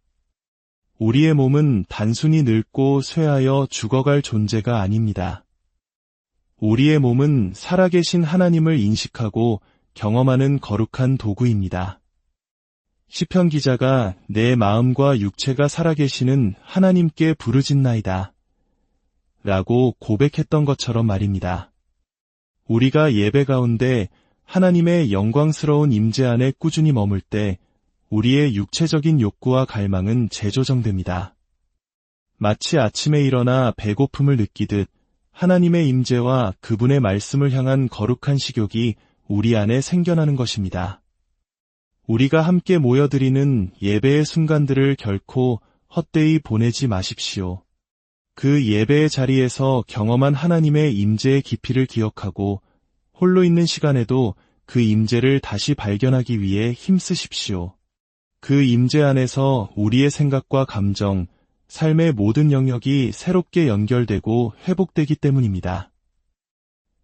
우리의 몸은 단순히 늙고 쇠하여 죽어갈 존재가 아닙니다. 우리의 몸은 살아계신 하나님을 인식하고 경험하는 거룩한 도구입니다. 시편 기자가 내 마음과 육체가 살아계시는 하나님께 부르짖나이다 라고 고백했던 것처럼 말입니다. 우리가 예배 가운데 하나님의 영광스러운 임재 안에 꾸준히 머물 때 우리의 육체적인 욕구와 갈망은 재조정됩니다. 마치 아침에 일어나 배고픔을 느끼듯 하나님의 임재와 그분의 말씀을 향한 거룩한 식욕이 우리 안에 생겨나는 것입니다. 우리가 함께 모여드리는 예배의 순간들을 결코 헛되이 보내지 마십시오. 그 예배의 자리에서 경험한 하나님의 임재의 깊이를 기억하고 홀로 있는 시간에도 그 임재를 다시 발견하기 위해 힘쓰십시오. 그 임재 안에서 우리의 생각과 감정, 삶의 모든 영역이 새롭게 연결되고 회복되기 때문입니다.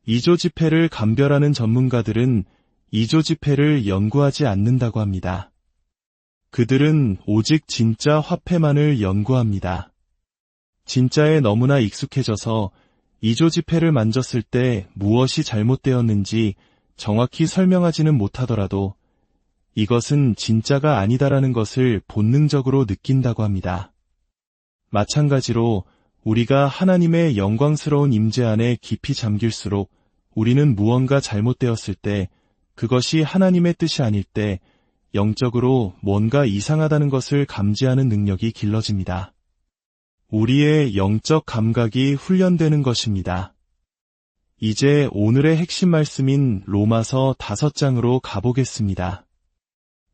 2조 지폐를 감별하는 전문가들은 2조 지폐를 연구하지 않는다고 합니다. 그들은 오직 진짜 화폐만을 연구합니다. 진짜에 너무나 익숙해져서 2조 지폐를 만졌을 때 무엇이 잘못되었는지 정확히 설명하지는 못하더라도 이것은 진짜가 아니다라는 것을 본능적으로 느낀다고 합니다. 마찬가지로 우리가 하나님의 영광스러운 임재 안에 깊이 잠길수록 우리는 무언가 잘못되었을 때 그것이 하나님의 뜻이 아닐 때 영적으로 뭔가 이상하다는 것을 감지하는 능력이 길러집니다. 우리의 영적 감각이 훈련되는 것입니다. 이제 오늘의 핵심 말씀인 로마서 5장으로 가보겠습니다.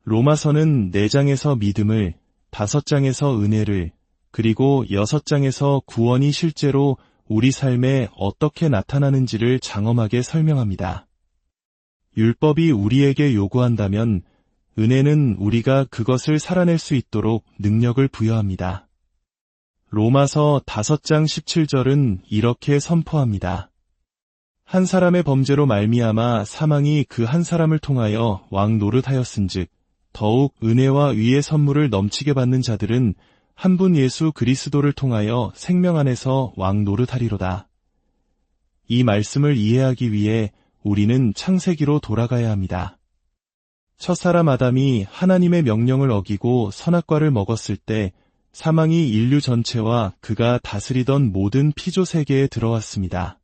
로마서는 4장에서 믿음을, 5장에서 은혜를, 그리고 6장에서 구원이 실제로 우리 삶에 어떻게 나타나는지를 장엄하게 설명합니다. 율법이 우리에게 요구한다면 은혜는 우리가 그것을 살아낼 수 있도록 능력을 부여합니다. 로마서 5장 17절은 이렇게 선포합니다. 한 사람의 범죄로 말미암아 사망이 그 한 사람을 통하여 왕 노릇하였은즉 더욱 은혜와 위의 선물을 넘치게 받는 자들은 한 분 예수 그리스도를 통하여 생명 안에서 왕 노릇하리로다. 이 말씀을 이해하기 위해 우리는 창세기로 돌아가야 합니다. 첫사람 아담이 하나님의 명령을 어기고 선악과를 먹었을 때 사망이 인류 전체와 그가 다스리던 모든 피조 세계에 들어왔습니다.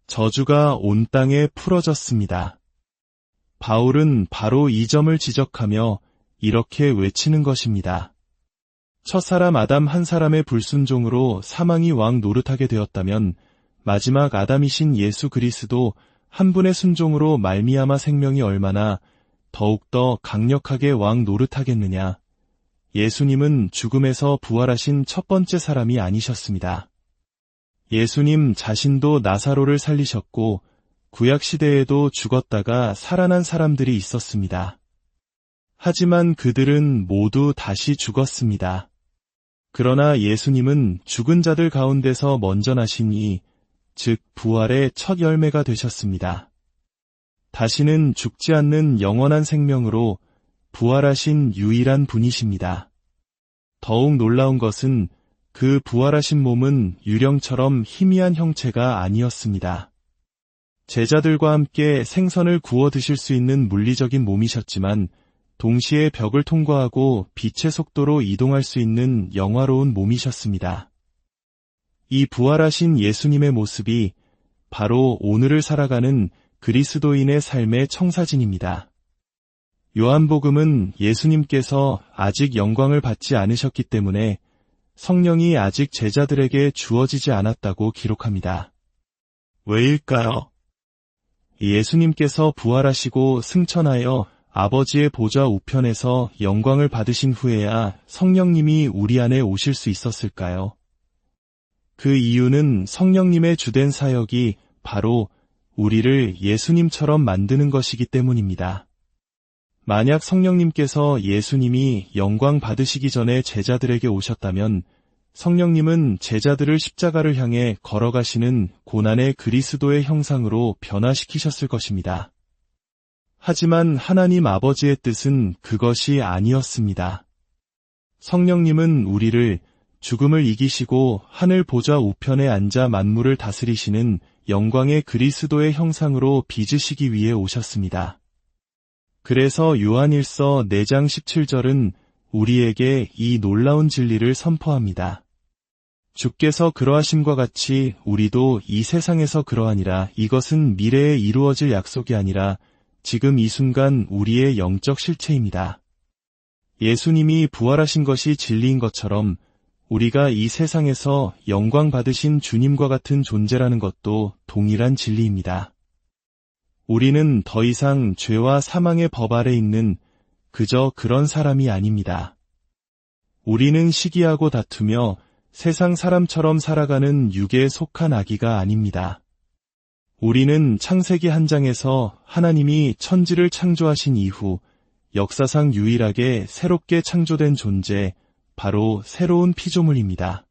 저주가 온 땅에 풀어졌습니다. 바울은 바로 이 점을 지적하며 이렇게 외치는 것입니다. 첫사람 아담 한 사람의 불순종으로 사망이 왕 노릇하게 되었다면 마지막 아담이신 예수 그리스도 한 분의 순종으로 말미암아 생명이 얼마나 더욱더 강력하게 왕 노릇하겠느냐. 예수님은 죽음에서 부활하신 첫 번째 사람이 아니셨습니다. 예수님 자신도 나사로를 살리셨고 구약시대에도 죽었다가 살아난 사람들이 있었습니다. 하지만 그들은 모두 다시 죽었습니다. 그러나 예수님은 죽은 자들 가운데서 먼저 나시니, 즉 부활의 첫 열매가 되셨습니다. 다시는 죽지 않는 영원한 생명으로 부활하신 유일한 분이십니다. 더욱 놀라운 것은 그 부활하신 몸은 유령처럼 희미한 형체가 아니었습니다. 제자들과 함께 생선을 구워 드실 수 있는 물리적인 몸이셨지만 동시에 벽을 통과하고 빛의 속도로 이동할 수 있는 영화로운 몸이셨습니다. 이 부활하신 예수님의 모습이 바로 오늘을 살아가는 그리스도인의 삶의 청사진입니다. 요한복음은 예수님께서 아직 영광을 받지 않으셨기 때문에 성령이 아직 제자들에게 주어지지 않았다고 기록합니다. 왜일까요? 예수님께서 부활하시고 승천하여 아버지의 보좌 우편에서 영광을 받으신 후에야 성령님이 우리 안에 오실 수 있었을까요? 그 이유는 성령님의 주된 사역이 바로 우리를 예수님처럼 만드는 것이기 때문입니다. 만약 성령님께서 예수님이 영광 받으시기 전에 제자들에게 오셨다면 성령님은 제자들을 십자가를 향해 걸어가시는 고난의 그리스도의 형상으로 변화시키셨을 것입니다. 하지만 하나님 아버지의 뜻은 그것이 아니었습니다. 성령님은 우리를 죽음을 이기시고 하늘 보좌 우편에 앉아 만물을 다스리시는 영광의 그리스도의 형상으로 빚으시기 위해 오셨습니다. 그래서 요한일서 4장 17절은 우리에게 이 놀라운 진리를 선포합니다. 주께서 그러하심과 같이 우리도 이 세상에서 그러하니라. 이것은 미래에 이루어질 약속이 아니라 지금 이 순간 우리의 영적 실체입니다. 예수님이 부활하신 것이 진리인 것처럼 우리가 이 세상에서 영광 받으신 주님과 같은 존재라는 것도 동일한 진리입니다. 우리는 더 이상 죄와 사망의 법 아래 있는 그저 그런 사람이 아닙니다. 우리는 시기하고 다투며 세상 사람처럼 살아가는 육에 속한 아기가 아닙니다. 우리는 창세기 한 장에서 하나님이 천지를 창조하신 이후 역사상 유일하게 새롭게 창조된 존재, 바로 새로운 피조물입니다.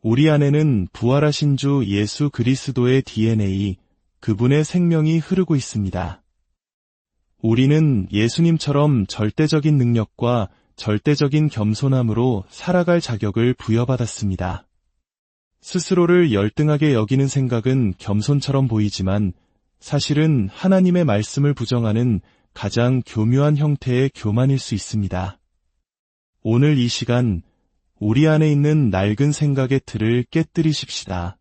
우리 안에는 부활하신 주 예수 그리스도의 DNA, 그분의 생명이 흐르고 있습니다. 우리는 예수님처럼 절대적인 능력과 절대적인 겸손함으로 살아갈 자격을 부여받았습니다. 스스로를 열등하게 여기는 생각은 겸손처럼 보이지만 사실은 하나님의 말씀을 부정하는 가장 교묘한 형태의 교만일 수 있습니다. 오늘 이 시간 우리 안에 있는 낡은 생각의 틀을 깨뜨리십시다.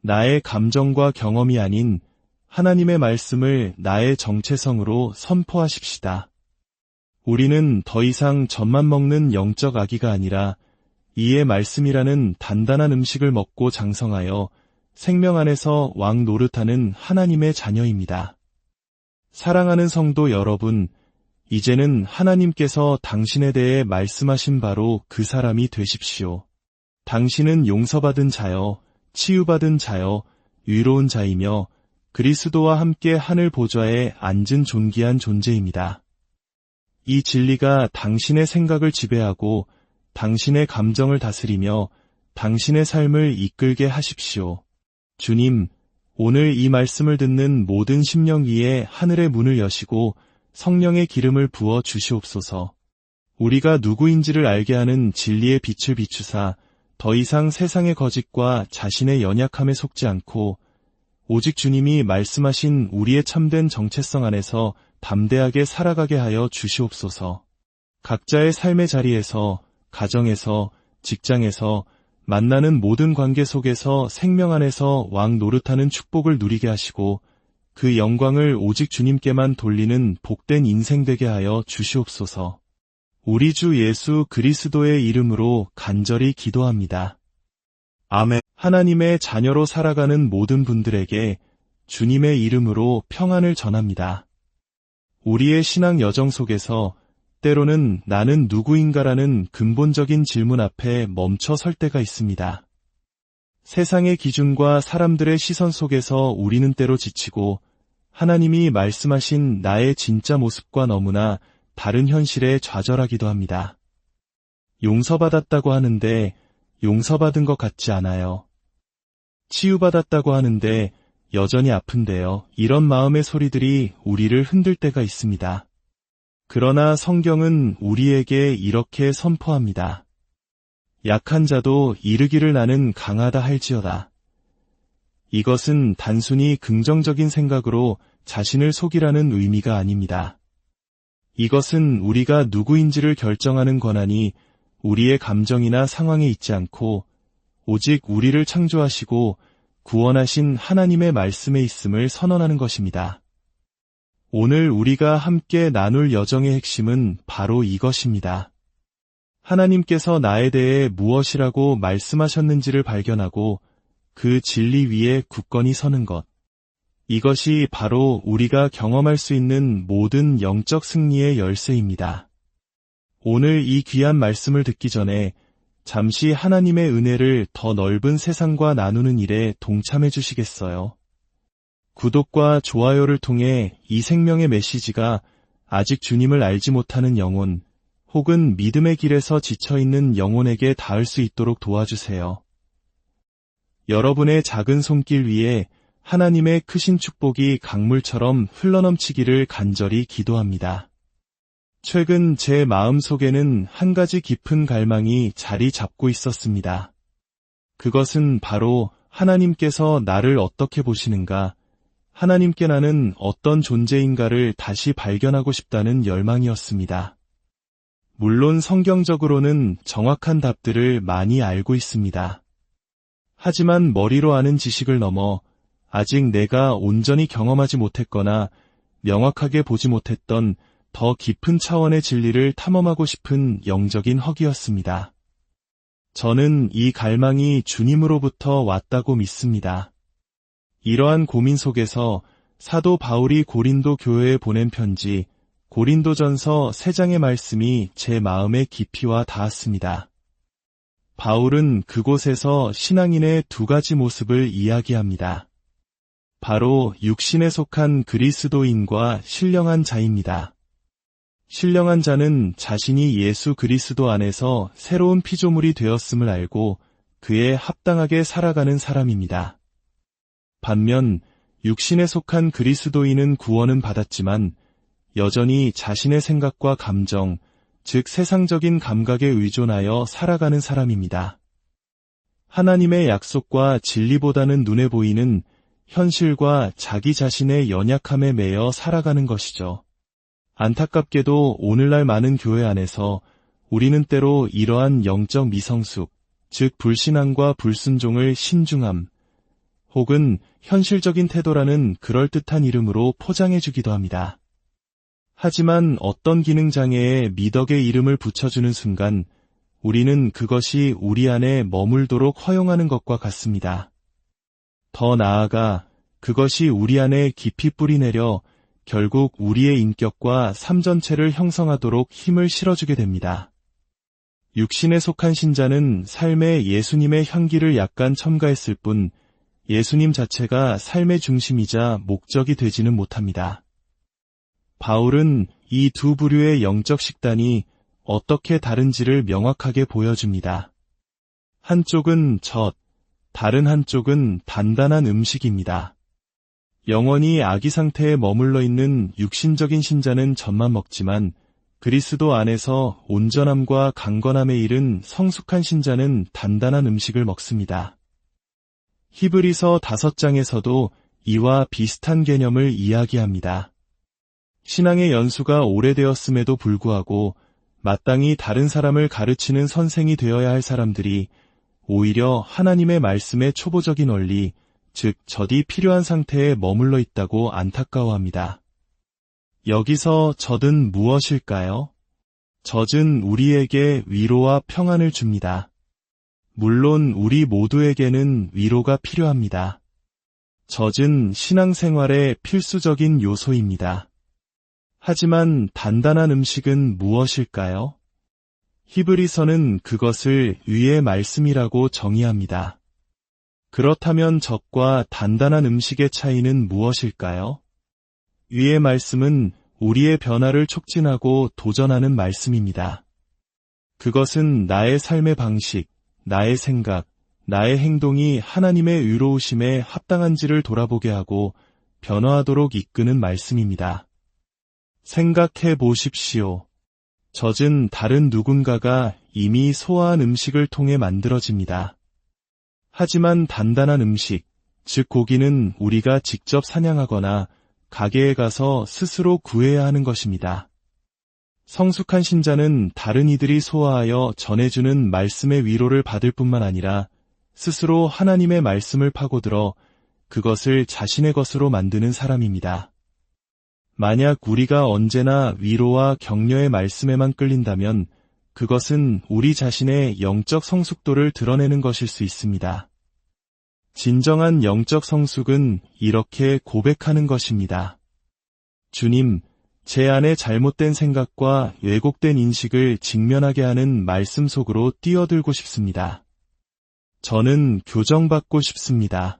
나의 감정과 경험이 아닌 하나님의 말씀을 나의 정체성으로 선포하십시다. 우리는 더 이상 젖만 먹는 영적 아기가 아니라 이의 말씀이라는 단단한 음식을 먹고 장성하여 생명 안에서 왕 노릇하는 하나님의 자녀입니다. 사랑하는 성도 여러분, 이제는 하나님께서 당신에 대해 말씀하신 바로 그 사람이 되십시오. 당신은 용서받은 자여, 치유받은 자여, 위로운 자이며 그리스도와 함께 하늘 보좌에 앉은 존귀한 존재입니다. 이 진리가 당신의 생각을 지배하고 당신의 감정을 다스리며 당신의 삶을 이끌게 하십시오. 주님, 오늘 이 말씀을 듣는 모든 심령 위에 하늘의 문을 여시고 성령의 기름을 부어 주시옵소서. 우리가 누구인지를 알게 하는 진리의 빛을 비추사 더 이상 세상의 거짓과 자신의 연약함에 속지 않고 오직 주님이 말씀하신 우리의 참된 정체성 안에서 담대하게 살아가게 하여 주시옵소서. 각자의 삶의 자리에서 가정에서, 직장에서, 만나는 모든 관계 속에서 생명 안에서 왕 노릇하는 축복을 누리게 하시고 그 영광을 오직 주님께만 돌리는 복된 인생 되게 하여 주시옵소서. 우리 주 예수 그리스도의 이름으로 간절히 기도합니다. 아멘. 하나님의 자녀로 살아가는 모든 분들에게 주님의 이름으로 평안을 전합니다. 우리의 신앙 여정 속에서 때로는 나는 누구인가라는 근본적인 질문 앞에 멈춰 설 때가 있습니다. 세상의 기준과 사람들의 시선 속에서 우리는 때로 지치고 하나님이 말씀하신 나의 진짜 모습과 너무나 다른 현실에 좌절하기도 합니다. 용서받았다고 하는데 용서받은 것 같지 않아요. 치유받았다고 하는데 여전히 아픈데요. 이런 마음의 소리들이 우리를 흔들 때가 있습니다. 그러나 성경은 우리에게 이렇게 선포합니다. 약한 자도 이르기를 나는 강하다 할지어다. 이것은 단순히 긍정적인 생각으로 자신을 속이라는 의미가 아닙니다. 이것은 우리가 누구인지를 결정하는 권한이 우리의 감정이나 상황에 있지 않고 오직 우리를 창조하시고 구원하신 하나님의 말씀에 있음을 선언하는 것입니다. 오늘 우리가 함께 나눌 여정의 핵심은 바로 이것입니다. 하나님께서 나에 대해 무엇이라고 말씀하셨는지를 발견하고 그 진리 위에 굳건히 서는 것. 이것이 바로 우리가 경험할 수 있는 모든 영적 승리의 열쇠입니다. 오늘 이 귀한 말씀을 듣기 전에 잠시 하나님의 은혜를 더 넓은 세상과 나누는 일에 동참해 주시겠어요? 구독과 좋아요를 통해 이 생명의 메시지가 아직 주님을 알지 못하는 영혼, 혹은 믿음의 길에서 지쳐있는 영혼에게 닿을 수 있도록 도와주세요. 여러분의 작은 손길 위에 하나님의 크신 축복이 강물처럼 흘러넘치기를 간절히 기도합니다. 최근 제 마음속에는 한 가지 깊은 갈망이 자리 잡고 있었습니다. 그것은 바로 하나님께서 나를 어떻게 보시는가, 하나님께 나는 어떤 존재인가를 다시 발견하고 싶다는 열망이었습니다. 물론 성경적으로는 정확한 답들을 많이 알고 있습니다. 하지만 머리로 아는 지식을 넘어 아직 내가 온전히 경험하지 못했거나 명확하게 보지 못했던 더 깊은 차원의 진리를 탐험하고 싶은 영적인 허기였습니다. 저는 이 갈망이 주님으로부터 왔다고 믿습니다. 이러한 고민 속에서 사도 바울이 고린도 교회에 보낸 편지 고린도전서 3장의 말씀이 제 마음에 깊이와 닿았습니다. 바울은 그곳에서 신앙인의 두 가지 모습을 이야기합니다. 바로 육신에 속한 그리스도인과 신령한 자입니다. 신령한 자는 자신이 예수 그리스도 안에서 새로운 피조물이 되었음을 알고 그에 합당하게 살아가는 사람입니다. 반면 육신에 속한 그리스도인은 구원은 받았지만 여전히 자신의 생각과 감정, 즉 세상적인 감각에 의존하여 살아가는 사람입니다. 하나님의 약속과 진리보다는 눈에 보이는 현실과 자기 자신의 연약함에 매여 살아가는 것이죠. 안타깝게도 오늘날 많은 교회 안에서 우리는 때로 이러한 영적 미성숙, 즉 불신앙과 불순종을 신중함, 혹은 현실적인 태도라는 그럴듯한 이름으로 포장해주기도 합니다. 하지만 어떤 기능장애에 미덕의 이름을 붙여주는 순간 우리는 그것이 우리 안에 머물도록 허용하는 것과 같습니다. 더 나아가 그것이 우리 안에 깊이 뿌리내려 결국 우리의 인격과 삶 전체를 형성하도록 힘을 실어주게 됩니다. 육신에 속한 신자는 삶에 예수님의 향기를 약간 첨가했을 뿐 예수님 자체가 삶의 중심이자 목적이 되지는 못합니다. 바울은 이 두 부류의 영적 식단이 어떻게 다른지를 명확하게 보여줍니다. 한쪽은 젖, 다른 한쪽은 단단한 음식입니다. 영원히 아기 상태에 머물러 있는 육신적인 신자는 젖만 먹지만 그리스도 안에서 온전함과 강건함에 이른 성숙한 신자는 단단한 음식을 먹습니다. 히브리서 5장에서도 이와 비슷한 개념을 이야기합니다. 신앙의 연수가 오래되었음에도 불구하고 마땅히 다른 사람을 가르치는 선생이 되어야 할 사람들이 오히려 하나님의 말씀의 초보적인 원리, 즉 젖이 필요한 상태에 머물러 있다고 안타까워합니다. 여기서 젖은 무엇일까요? 젖은 우리에게 위로와 평안을 줍니다. 물론 우리 모두에게는 위로가 필요합니다. 젖은 신앙생활의 필수적인 요소입니다. 하지만 단단한 음식은 무엇일까요? 히브리서는 그것을 위의 말씀이라고 정의합니다. 그렇다면 젖과 단단한 음식의 차이는 무엇일까요? 위의 말씀은 우리의 변화를 촉진하고 도전하는 말씀입니다. 그것은 나의 삶의 방식, 나의 생각, 나의 행동이 하나님의 의로우심에 합당한지를 돌아보게 하고 변화하도록 이끄는 말씀입니다. 생각해 보십시오. 젖은 다른 누군가가 이미 소화한 음식을 통해 만들어집니다. 하지만 단단한 음식, 즉 고기는 우리가 직접 사냥하거나 가게에 가서 스스로 구해야 하는 것입니다. 성숙한 신자는 다른 이들이 소화하여 전해주는 말씀의 위로를 받을 뿐만 아니라 스스로 하나님의 말씀을 파고들어 그것을 자신의 것으로 만드는 사람입니다. 만약 우리가 언제나 위로와 격려의 말씀에만 끌린다면 그것은 우리 자신의 영적 성숙도를 드러내는 것일 수 있습니다. 진정한 영적 성숙은 이렇게 고백하는 것입니다. 주님, 제 안에 잘못된 생각과 왜곡된 인식을 직면하게 하는 말씀 속으로 뛰어들고 싶습니다. 저는 교정받고 싶습니다.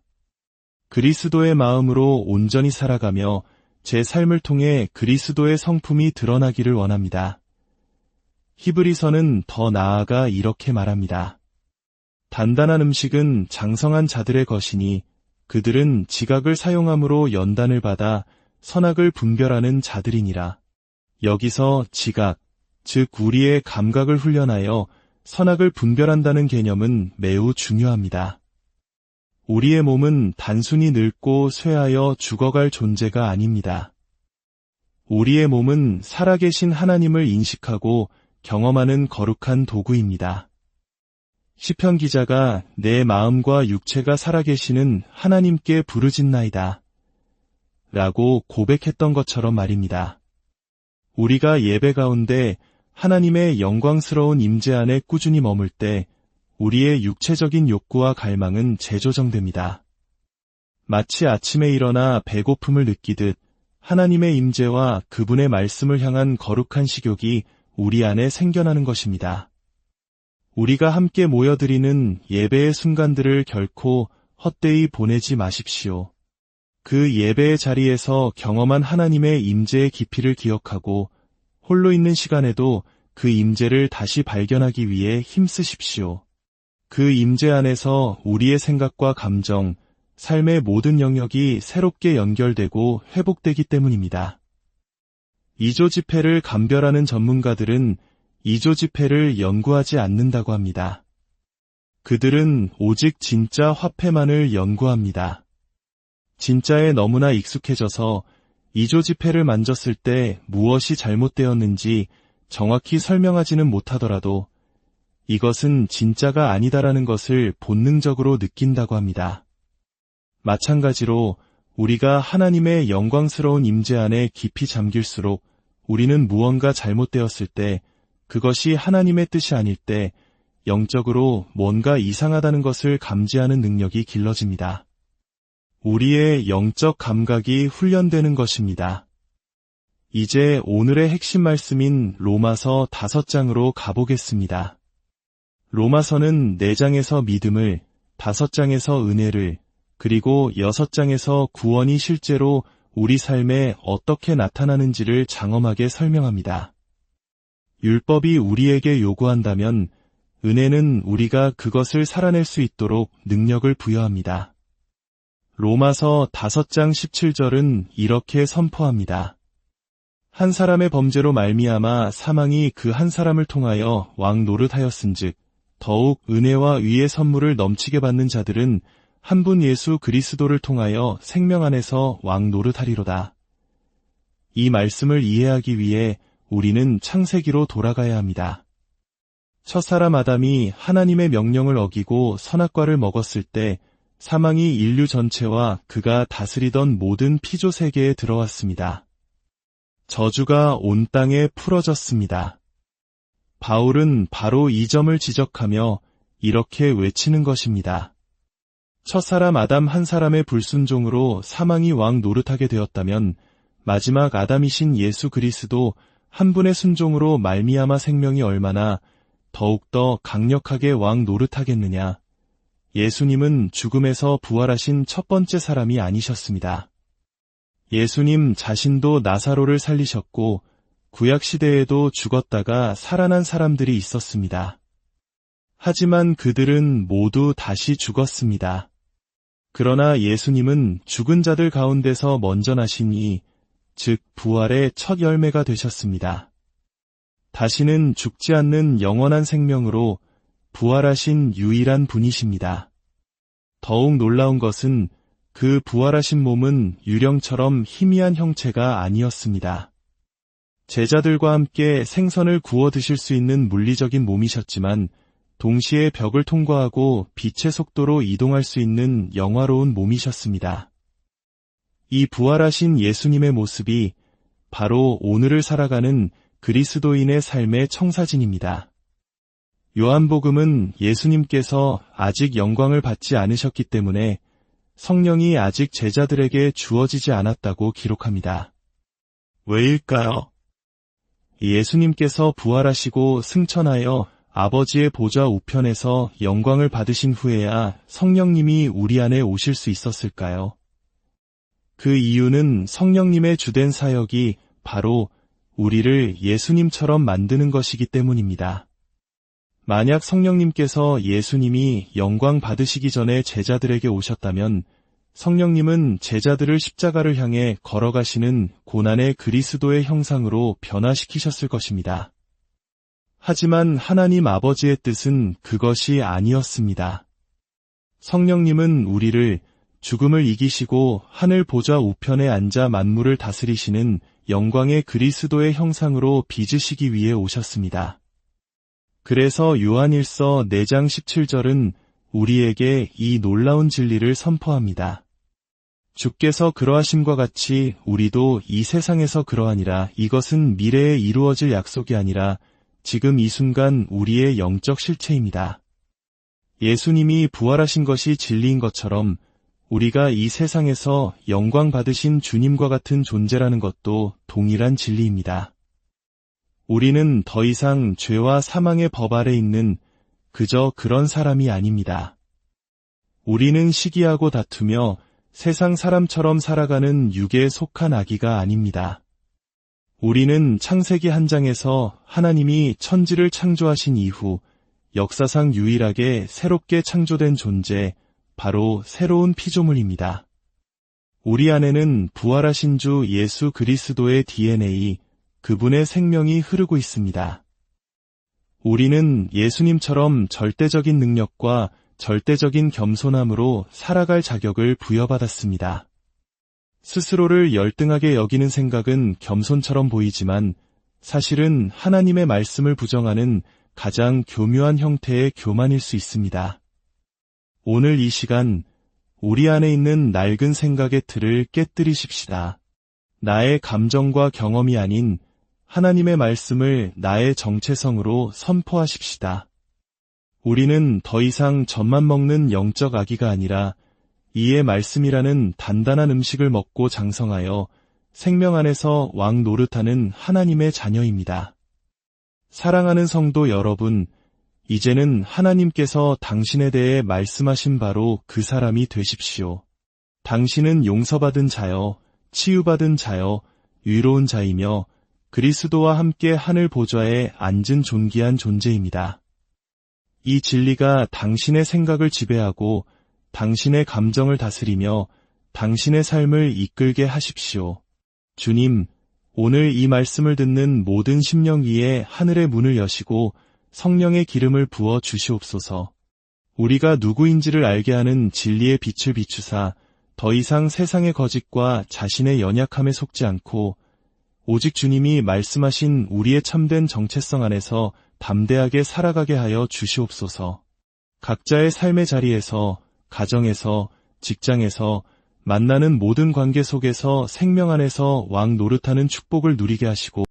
그리스도의 마음으로 온전히 살아가며 제 삶을 통해 그리스도의 성품이 드러나기를 원합니다. 히브리서는 더 나아가 이렇게 말합니다. 단단한 음식은 장성한 자들의 것이니 그들은 지각을 사용함으로 연단을 받아 선악을 분별하는 자들이니라. 여기서 지각, 즉 우리의 감각을 훈련하여 선악을 분별한다는 개념은 매우 중요합니다. 우리의 몸은 단순히 늙고 쇠하여 죽어갈 존재가 아닙니다. 우리의 몸은 살아계신 하나님을 인식하고 경험하는 거룩한 도구입니다. 시편 기자가 내 마음과 육체가 살아계시는 하나님께 부르짖나이다 라고 고백했던 것처럼 말입니다. 우리가 예배 가운데 하나님의 영광스러운 임재 안에 꾸준히 머물 때 우리의 육체적인 욕구와 갈망은 재조정됩니다. 마치 아침에 일어나 배고픔을 느끼듯 하나님의 임재와 그분의 말씀을 향한 거룩한 식욕이 우리 안에 생겨나는 것입니다. 우리가 함께 모여드리는 예배의 순간들을 결코 헛되이 보내지 마십시오. 그 예배의 자리에서 경험한 하나님의 임재의 깊이를 기억하고 홀로 있는 시간에도 그 임재를 다시 발견하기 위해 힘쓰십시오. 그 임재 안에서 우리의 생각과 감정, 삶의 모든 영역이 새롭게 연결되고 회복되기 때문입니다. 2조 지폐를 감별하는 전문가들은 2조 지폐를 연구하지 않는다고 합니다. 그들은 오직 진짜 화폐만을 연구합니다. 진짜에 너무나 익숙해져서 2조 지폐를 만졌을 때 무엇이 잘못되었는지 정확히 설명하지는 못하더라도 이것은 진짜가 아니다라는 것을 본능적으로 느낀다고 합니다. 마찬가지로 우리가 하나님의 영광스러운 임재 안에 깊이 잠길수록 우리는 무언가 잘못되었을 때 그것이 하나님의 뜻이 아닐 때 영적으로 뭔가 이상하다는 것을 감지하는 능력이 길러집니다. 우리의 영적 감각이 훈련되는 것입니다. 이제 오늘의 핵심 말씀인 로마서 5장으로 가보겠습니다. 로마서는 4장에서 믿음을, 5장에서 은혜를, 그리고 6장에서 구원이 실제로 우리 삶에 어떻게 나타나는지를 장엄하게 설명합니다. 율법이 우리에게 요구한다면 은혜는 우리가 그것을 살아낼 수 있도록 능력을 부여합니다. 로마서 5장 17절은 이렇게 선포합니다. 한 사람의 범죄로 말미암아 사망이 그 한 사람을 통하여 왕 노릇하였은즉 더욱 은혜와 의의 선물을 넘치게 받는 자들은 한 분 예수 그리스도를 통하여 생명 안에서 왕 노릇하리로다. 이 말씀을 이해하기 위해 우리는 창세기로 돌아가야 합니다. 첫사람 아담이 하나님의 명령을 어기고 선악과를 먹었을 때 사망이 인류 전체와 그가 다스리던 모든 피조 세계에 들어왔습니다. 저주가 온 땅에 풀어졌습니다. 바울은 바로 이 점을 지적하며 이렇게 외치는 것입니다. 첫사람 아담 한 사람의 불순종으로 사망이 왕 노릇하게 되었다면 마지막 아담이신 예수 그리스도 한 분의 순종으로 말미암아 생명이 얼마나 더욱더 강력하게 왕 노릇하겠느냐. 예수님은 죽음에서 부활하신 첫 번째 사람이 아니셨습니다. 예수님 자신도 나사로를 살리셨고 구약시대에도 죽었다가 살아난 사람들이 있었습니다. 하지만 그들은 모두 다시 죽었습니다. 그러나 예수님은 죽은 자들 가운데서 먼저 나시니, 즉 부활의 첫 열매가 되셨습니다. 다시는 죽지 않는 영원한 생명으로 부활하신 유일한 분이십니다. 더욱 놀라운 것은 그 부활하신 몸은 유령처럼 희미한 형체가 아니었습니다. 제자들과 함께 생선을 구워 드실 수 있는 물리적인 몸이셨지만 동시에 벽을 통과하고 빛의 속도로 이동할 수 있는 영화로운 몸이셨습니다. 이 부활하신 예수님의 모습이 바로 오늘을 살아가는 그리스도인의 삶의 청사진입니다. 요한복음은 예수님께서 아직 영광을 받지 않으셨기 때문에 성령이 아직 제자들에게 주어지지 않았다고 기록합니다. 왜일까요? 예수님께서 부활하시고 승천하여 아버지의 보좌 우편에서 영광을 받으신 후에야 성령님이 우리 안에 오실 수 있었을까요? 그 이유는 성령님의 주된 사역이 바로 우리를 예수님처럼 만드는 것이기 때문입니다. 만약 성령님께서 예수님이 영광 받으시기 전에 제자들에게 오셨다면 성령님은 제자들을 십자가를 향해 걸어가시는 고난의 그리스도의 형상으로 변화시키셨을 것입니다. 하지만 하나님 아버지의 뜻은 그것이 아니었습니다. 성령님은 우리를 죽음을 이기시고 하늘 보좌 우편에 앉아 만물을 다스리시는 영광의 그리스도의 형상으로 빚으시기 위해 오셨습니다. 그래서 요한일서 4장 17절은 우리에게 이 놀라운 진리를 선포합니다. 주께서 그러하심과 같이 우리도 이 세상에서 그러하니라. 이것은 미래에 이루어질 약속이 아니라 지금 이 순간 우리의 영적 실체입니다. 예수님이 부활하신 것이 진리인 것처럼 우리가 이 세상에서 영광 받으신 주님과 같은 존재라는 것도 동일한 진리입니다. 우리는 더 이상 죄와 사망의 법 아래 있는 그저 그런 사람이 아닙니다. 우리는 시기하고 다투며 세상 사람처럼 살아가는 육에 속한 아기가 아닙니다. 우리는 창세기 한 장에서 하나님이 천지를 창조하신 이후 역사상 유일하게 새롭게 창조된 존재, 바로 새로운 피조물입니다. 우리 안에는 부활하신 주 예수 그리스도의 DNA, 그분의 생명이 흐르고 있습니다. 우리는 예수님처럼 절대적인 능력과 절대적인 겸손함으로 살아갈 자격을 부여받았습니다. 스스로를 열등하게 여기는 생각은 겸손처럼 보이지만 사실은 하나님의 말씀을 부정하는 가장 교묘한 형태의 교만일 수 있습니다. 오늘 이 시간 우리 안에 있는 낡은 생각의 틀을 깨뜨리십시다. 나의 감정과 경험이 아닌 하나님의 말씀을 나의 정체성으로 선포하십시다. 우리는 더 이상 젖만 먹는 영적 아기가 아니라 이의 말씀이라는 단단한 음식을 먹고 장성하여 생명 안에서 왕 노릇하는 하나님의 자녀입니다. 사랑하는 성도 여러분, 이제는 하나님께서 당신에 대해 말씀하신 바로 그 사람이 되십시오. 당신은 용서받은 자여, 치유받은 자여, 위로운 자이며 그리스도와 함께 하늘 보좌에 앉은 존귀한 존재입니다. 이 진리가 당신의 생각을 지배하고 당신의 감정을 다스리며 당신의 삶을 이끌게 하십시오. 주님, 오늘 이 말씀을 듣는 모든 심령 위에 하늘의 문을 여시고 성령의 기름을 부어 주시옵소서. 우리가 누구인지를 알게 하는 진리의 빛을 비추사 더 이상 세상의 거짓과 자신의 연약함에 속지 않고 오직 주님이 말씀하신 우리의 참된 정체성 안에서 담대하게 살아가게 하여 주시옵소서. 각자의 삶의 자리에서, 가정에서, 직장에서, 만나는 모든 관계 속에서 생명 안에서 왕 노릇하는 축복을 누리게 하시고